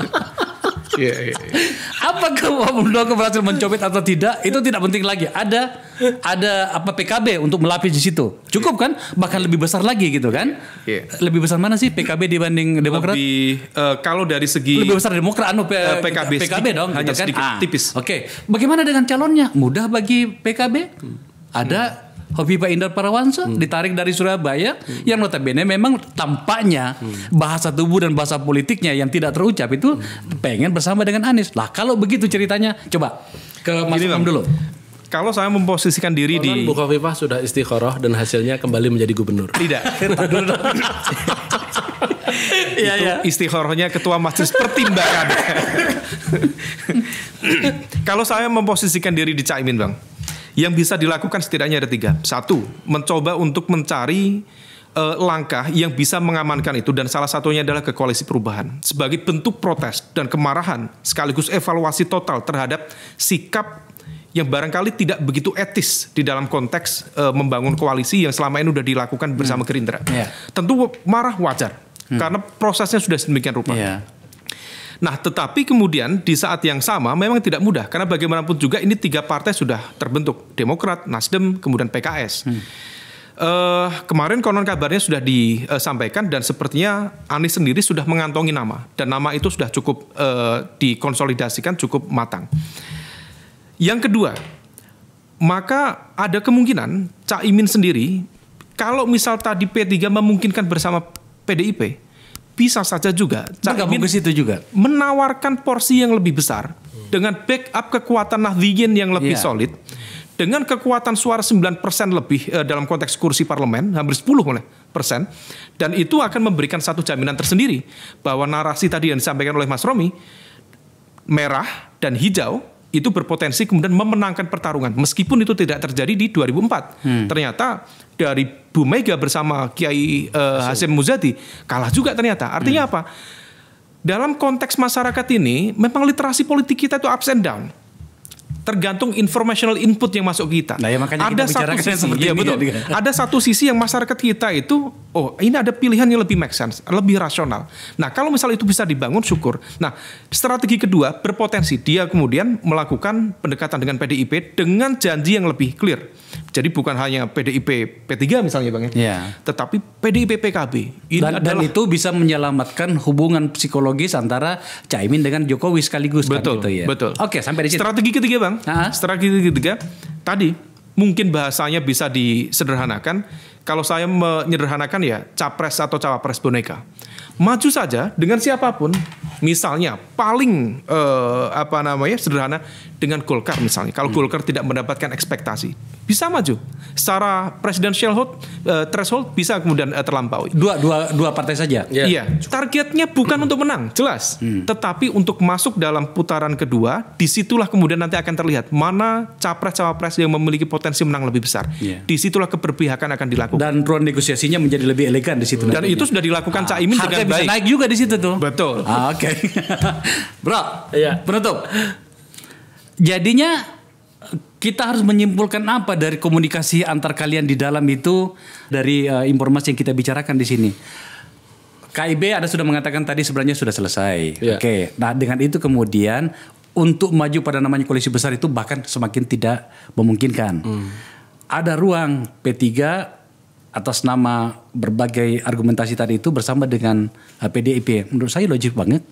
Apakah Pak Muldoko berhasil mencopet atau tidak? Itu tidak penting lagi. Ada apa PKB untuk melapis di situ. Cukup kan? Bahkan lebih besar lagi gitu kan? Lebih besar mana sih PKB dibanding Demokrat? Kalau dari segi lebih besar Demokrat PKB sedikit, dong, hanya gitu kan? sedikit tipis. Oke. Bagaimana dengan calonnya? Mudah bagi PKB? Ada Hovifah Indar Parawansa ditarik dari Surabaya yang notabene memang tampaknya bahasa tubuh dan bahasa politiknya yang tidak terucap itu pengen bersama dengan Anies. Lah kalau begitu ceritanya, coba ke Mas Imam dulu. Kalau saya memposisikan diri di Bu Hovifah sudah istikharah dan hasilnya kembali menjadi gubernur. Tidak. Itu istikharahnya ketua majelis pertimbangan. Kalau saya memposisikan diri di Caimin, Bang, yang bisa dilakukan setidaknya ada 3. 1, mencoba untuk mencari langkah yang bisa mengamankan itu, dan salah satunya adalah ke Koalisi Perubahan sebagai bentuk protes dan kemarahan sekaligus evaluasi total terhadap sikap yang barangkali tidak begitu etis di dalam konteks membangun koalisi yang selama ini sudah dilakukan bersama Gerindra. Tentu marah wajar karena prosesnya sudah sedemikian rupa. Nah, tetapi kemudian di saat yang sama memang tidak mudah karena bagaimanapun juga ini 3 partai sudah terbentuk, Demokrat, Nasdem, kemudian PKS. Kemarin konon kabarnya sudah disampaikan dan sepertinya Anies sendiri sudah mengantongi nama dan nama itu sudah cukup dikonsolidasikan, cukup matang. Yang kedua, maka ada kemungkinan Caimin sendiri kalau misal tadi P3 memungkinkan bersama PDIP, bisa saja juga Caimin juga menawarkan porsi yang lebih besar dengan backup kekuatan Nahdliyin yang lebih solid, dengan kekuatan suara 9% lebih dalam konteks kursi parlemen, hampir 10%, dan itu akan memberikan satu jaminan tersendiri bahwa narasi tadi yang disampaikan oleh Mas Romi, merah dan hijau itu berpotensi kemudian memenangkan pertarungan meskipun itu tidak terjadi di 2004. Ternyata dari Bu Mega bersama Kiai Hasyim Muzadi kalah juga ternyata. Artinya apa? Dalam konteks masyarakat ini memang literasi politik kita itu ups and down. Tergantung informational input yang masuk kita. Nah, ya makanya ada kita satu sisi, seperti betul. Ada satu sisi yang masyarakat kita itu, ini ada pilihan yang lebih make sense, lebih rasional. Nah, kalau misalnya itu bisa dibangun, syukur. Nah, strategi kedua berpotensi dia kemudian melakukan pendekatan dengan PDIP dengan janji yang lebih clear. Jadi bukan hanya PDIP P3 misalnya, Bang, tetapi PDIP PKB. Dan itu bisa menyelamatkan hubungan psikologis antara Caimin dengan Jokowi sekaligus. Betul, kan, gitu ya. Betul. Oke, sampai di situ. Strategi ketiga, Bang. Strategi ketiga tadi mungkin bahasanya bisa disederhanakan. Kalau saya menyederhanakan ya capres atau cawapres boneka. Maju saja dengan siapapun. Misalnya paling sederhana dengan Golkar misalnya. Kalau Golkar tidak mendapatkan ekspektasi, bisa maju. Secara presidential threshold bisa kemudian terlampaui. Dua partai saja. Iya. Targetnya bukan untuk menang, jelas. Tetapi untuk masuk dalam putaran kedua, disitulah kemudian nanti akan terlihat mana capres-cawapres yang memiliki potensi menang lebih besar. Disitulah keberpihakan akan dilakukan. Dan ruang negosiasinya menjadi lebih elegan di situ. Dan itu sudah dilakukan Caimin dengan baik. Bisa naik juga di situ tuh. Betul. Oke. Bro, penutup. Jadinya kita harus menyimpulkan apa dari komunikasi antar kalian di dalam itu dari informasi yang kita bicarakan di sini? KIB ada sudah mengatakan tadi sebenarnya sudah selesai. Oke. Nah, dengan itu kemudian untuk maju pada namanya koalisi besar itu bahkan semakin tidak memungkinkan. Ada ruang P3 atas nama berbagai argumentasi tadi itu bersama dengan PDIP. Menurut saya logik banget.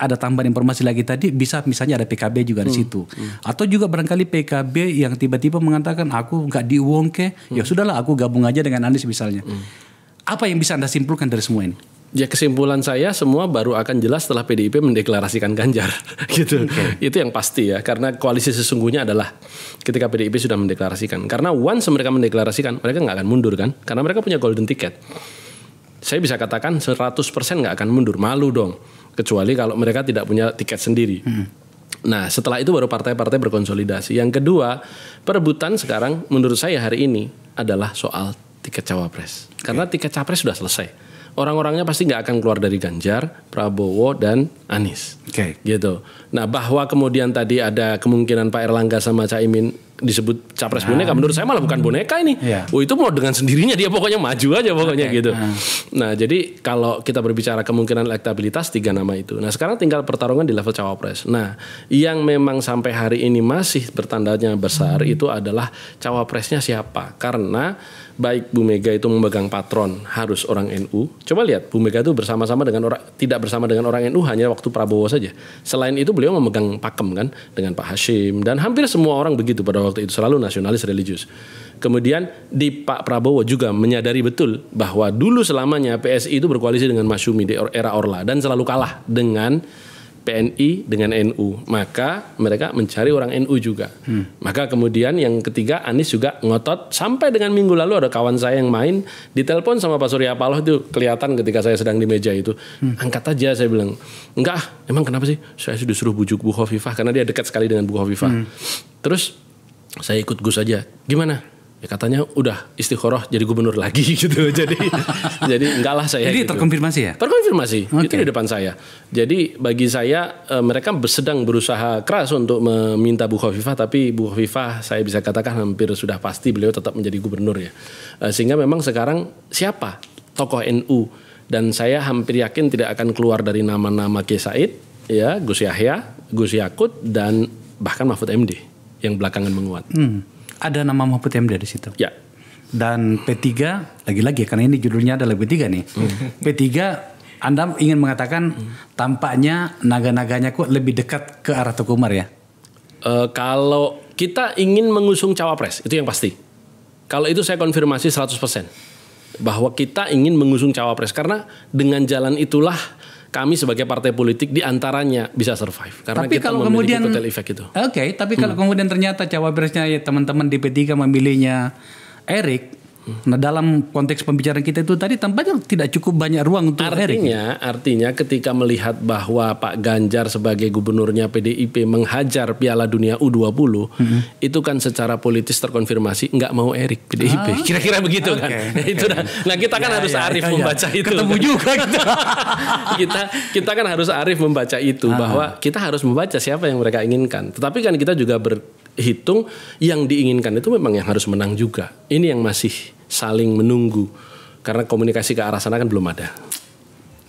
Ada tambahan informasi lagi tadi, bisa misalnya ada PKB juga di situ. Atau juga barangkali PKB yang tiba-tiba mengatakan aku nggak diuangke, ya sudahlah aku gabung aja dengan Anies misalnya. Apa yang bisa Anda simpulkan dari semua ini? Ya kesimpulan saya semua baru akan jelas setelah PDIP mendeklarasikan Ganjar gitu. Itu yang pasti ya, karena koalisi sesungguhnya adalah ketika PDIP sudah mendeklarasikan. Karena once mereka mendeklarasikan, mereka nggak akan mundur kan, karena mereka punya golden ticket. Saya bisa katakan 100% nggak akan mundur, malu dong. Kecuali kalau mereka tidak punya tiket sendiri. Nah setelah itu baru partai-partai berkonsolidasi. Yang kedua, perebutan sekarang menurut saya hari ini adalah soal tiket cawapres. Karena tiket capres sudah selesai. Orang-orangnya pasti nggak akan keluar dari Ganjar, Prabowo, dan Anies. Gitu. Nah bahwa kemudian tadi ada kemungkinan Pak Erlangga sama Caimin disebut capres boneka, menurut saya malah bukan boneka ini. Oh itu mau dengan sendirinya dia pokoknya maju aja pokoknya gitu. Nah jadi kalau kita berbicara kemungkinan elektabilitas 3 nama itu. Nah sekarang tinggal pertarungan di level cawapres. Nah yang memang sampai hari ini masih bertandanya besar itu adalah cawapresnya siapa. Karena baik Bu Mega itu memegang patron harus orang NU. Coba lihat Bu Mega itu bersama-sama dengan orang, tidak bersama dengan orang NU hanya waktu Prabowo saja. Selain itu beliau memegang pakem kan dengan Pak Hashim dan hampir semua orang begitu pada waktu itu, selalu nasionalis religius. Kemudian di Pak Prabowo juga menyadari betul bahwa dulu selamanya PSI itu berkoalisi dengan Masyumi di era Orla dan selalu kalah dengan PNI dengan NU, maka mereka mencari orang NU juga. Maka kemudian yang ketiga Anies juga ngotot, sampai dengan minggu lalu ada kawan saya yang main ditelepon sama Pak Surya Paloh, itu kelihatan ketika saya sedang di meja itu, angkat aja, saya bilang enggak, emang kenapa sih, saya sudah suruh bujuk Bu Khofifah karena dia dekat sekali dengan Bu Khofifah. Terus saya ikut Gus aja, gimana? Ya katanya udah istikharah jadi gubernur lagi gitu. Jadi enggak lah saya. Jadi gitu. Terkonfirmasi ya? Terkonfirmasi. Okay. Itu di depan saya. Jadi bagi saya mereka sedang berusaha keras untuk meminta Bu Khofifah, tapi Bu Khofifah saya bisa katakan hampir sudah pasti beliau tetap menjadi gubernur ya. Sehingga memang sekarang siapa tokoh NU, dan saya hampir yakin tidak akan keluar dari nama-nama Kiai Said, ya, Gus Yahya, Gus Yakut, dan bahkan Mahfud MD yang belakangan menguat. Ada nama Mahfud MD di situ. Ya. Dan P3 lagi-lagi karena ini judulnya adalah P3 nih. P3 Anda ingin mengatakan tampaknya naga-naganya kok lebih dekat ke arah Teguh Umar ya? Kalau kita ingin mengusung cawapres itu yang pasti. Kalau itu saya konfirmasi 100% bahwa kita ingin mengusung cawapres, karena dengan jalan itulah kami sebagai partai politik diantaranya bisa survive. Karena tapi kita kalau memiliki kemudian kotel efek itu. Oke, tapi kalau kemudian ternyata cawapresnya ya teman-teman di P3 memilihnya Erik, nah dalam konteks pembicaraan kita itu tadi tampaknya tidak cukup banyak ruang untuk Erik. Artinya ketika melihat bahwa Pak Ganjar sebagai gubernurnya PDIP menghajar Piala Dunia U20, itu kan secara politis terkonfirmasi nggak mau Erik PDIP. Kira-kira begitu kan. Itu nah kita kan harus arif membaca itu. Ketemu kan. juga kita kan harus arif membaca itu bahwa kita harus membaca siapa yang mereka inginkan. Tetapi kan kita juga berhitung yang diinginkan itu memang yang harus menang juga. Ini yang masih saling menunggu karena komunikasi ke arah sana kan belum ada.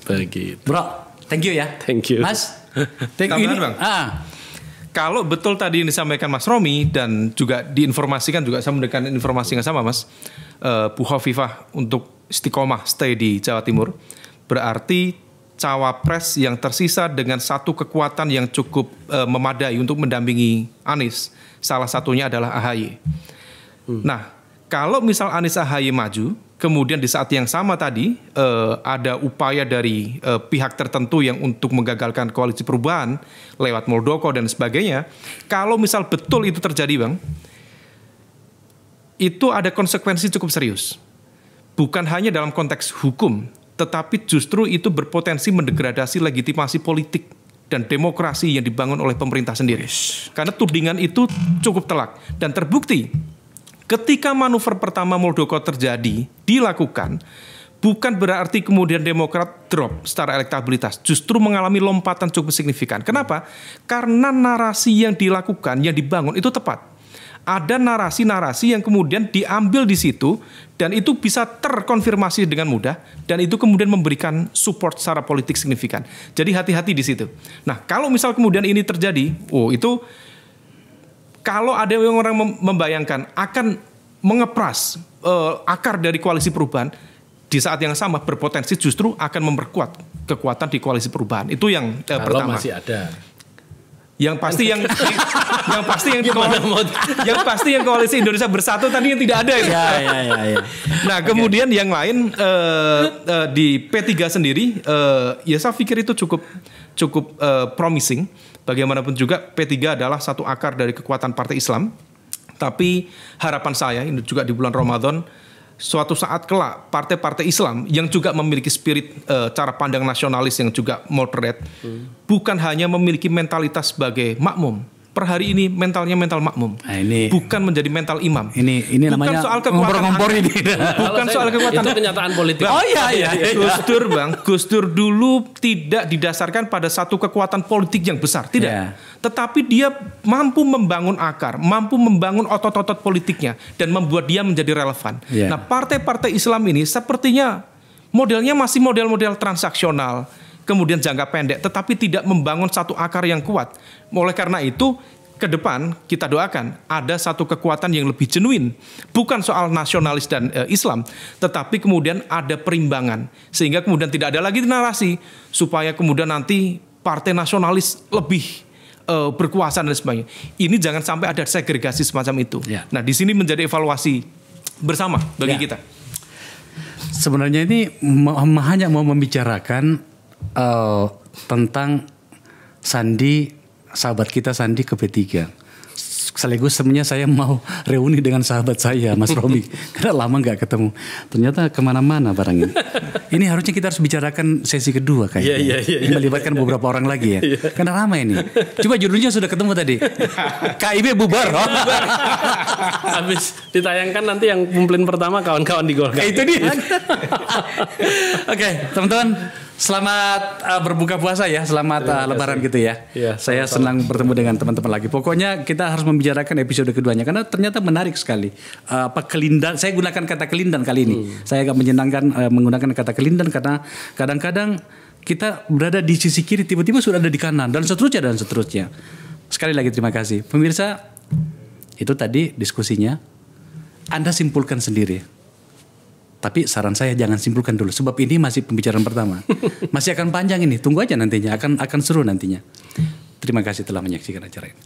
Begitu. Bro, thank you ya. Thank you. Mas, thank you. Bang. Kalau betul tadi yang disampaikan Mas Romi dan juga diinformasikan juga saya mendengarkan informasi yang sama Mas, Bu Khofifah untuk istiqomah stay di Jawa Timur, berarti cawapres yang tersisa dengan satu kekuatan yang cukup memadai untuk mendampingi Anies, salah satunya adalah AHY. Nah, kalau misal Anies AHY maju, kemudian di saat yang sama tadi ada upaya dari pihak tertentu yang untuk menggagalkan koalisi perubahan lewat Muldoko dan sebagainya, kalau misal betul itu terjadi Bang, itu ada konsekuensi cukup serius. Bukan hanya dalam konteks hukum, tetapi justru itu berpotensi mendegradasi legitimasi politik dan demokrasi yang dibangun oleh pemerintah sendiri. Karena tudingan itu cukup telak dan terbukti. Ketika manuver pertama Muldoko terjadi, dilakukan, bukan berarti kemudian Demokrat drop secara elektabilitas. Justru mengalami lompatan cukup signifikan. Kenapa? Karena narasi yang dilakukan, yang dibangun itu tepat. Ada narasi-narasi yang kemudian diambil di situ, dan itu bisa terkonfirmasi dengan mudah, dan itu kemudian memberikan support secara politik signifikan. Jadi hati-hati di situ. Nah, kalau misal kemudian ini terjadi, itu kalau ada yang orang membayangkan akan mengepras akar dari koalisi perubahan, di saat yang sama berpotensi justru akan memperkuat kekuatan di koalisi perubahan. Itu yang pertama. Masih ada. Yang pasti yang koalisi Indonesia Bersatu tadi yang tidak ada itu. Ya. Nah, kemudian yang lain di P3 sendiri, ya saya pikir itu cukup promising. Bagaimanapun juga P3 adalah satu akar dari kekuatan Partai Islam. Tapi harapan saya ini juga di bulan Ramadan, suatu saat kelak partai-partai Islam yang juga memiliki spirit cara pandang nasionalis yang juga moderate, bukan hanya memiliki mentalitas sebagai makmum, per hari ini mentalnya mental makmum, bukan menjadi mental imam. Ini bukan namanya soal kekuatan ini. Bukan soal kekuatan. Itu kenyataan politik. Oh iya. Gus Dur dulu tidak didasarkan pada satu kekuatan politik yang besar, tidak. Yeah. Tetapi dia mampu membangun akar, mampu membangun otot-otot politiknya dan membuat dia menjadi relevan. Yeah. Nah, partai-partai Islam ini sepertinya modelnya masih model-model transaksional, kemudian jangka pendek, tetapi tidak membangun satu akar yang kuat. Oleh karena itu, ke depan kita doakan ada satu kekuatan yang lebih genuin, bukan soal nasionalis dan Islam, tetapi kemudian ada perimbangan, sehingga kemudian tidak ada lagi narasi supaya kemudian nanti partai nasionalis lebih berkuasa dan sebagainya. Ini jangan sampai ada segregasi semacam itu. Ya. Nah, di sini menjadi evaluasi bersama bagi kita. Sebenarnya ini hanya mau membicarakan tentang Sandi, sahabat kita Sandi ke P3. Sekaligus sebenarnya saya mau reuni dengan sahabat saya, Mas Romi. Karena lama nggak ketemu. Ternyata kemana-mana barang ini. Ini harusnya kita harus bicarakan sesi kedua kayaknya. Iya. Melibatkan beberapa orang lagi ya. Karena ramai ini. Coba judulnya sudah ketemu tadi. KIB bubar. Habis ditayangkan nanti yang kumplin pertama kawan-kawan di Golkar. Itu dia. Oke, teman-teman. Selamat berbuka puasa ya, selamat Lebaran gitu ya. Saya senang bertemu dengan teman-teman lagi. Pokoknya kita harus membicarakan episode keduanya karena ternyata menarik sekali. Kelindan, saya gunakan kata kelindan kali ini. Saya agak menyenangkan menggunakan kata kelindan karena kadang-kadang kita berada di sisi kiri tiba-tiba sudah ada di kanan dan seterusnya. Sekali lagi terima kasih. Pemirsa, itu tadi diskusinya. Anda simpulkan sendiri. Tapi saran saya jangan simpulkan dulu sebab ini masih pembicaraan pertama. Masih akan panjang ini. Tunggu aja nantinya, akan seru nantinya. Terima kasih telah menyaksikan acara ini.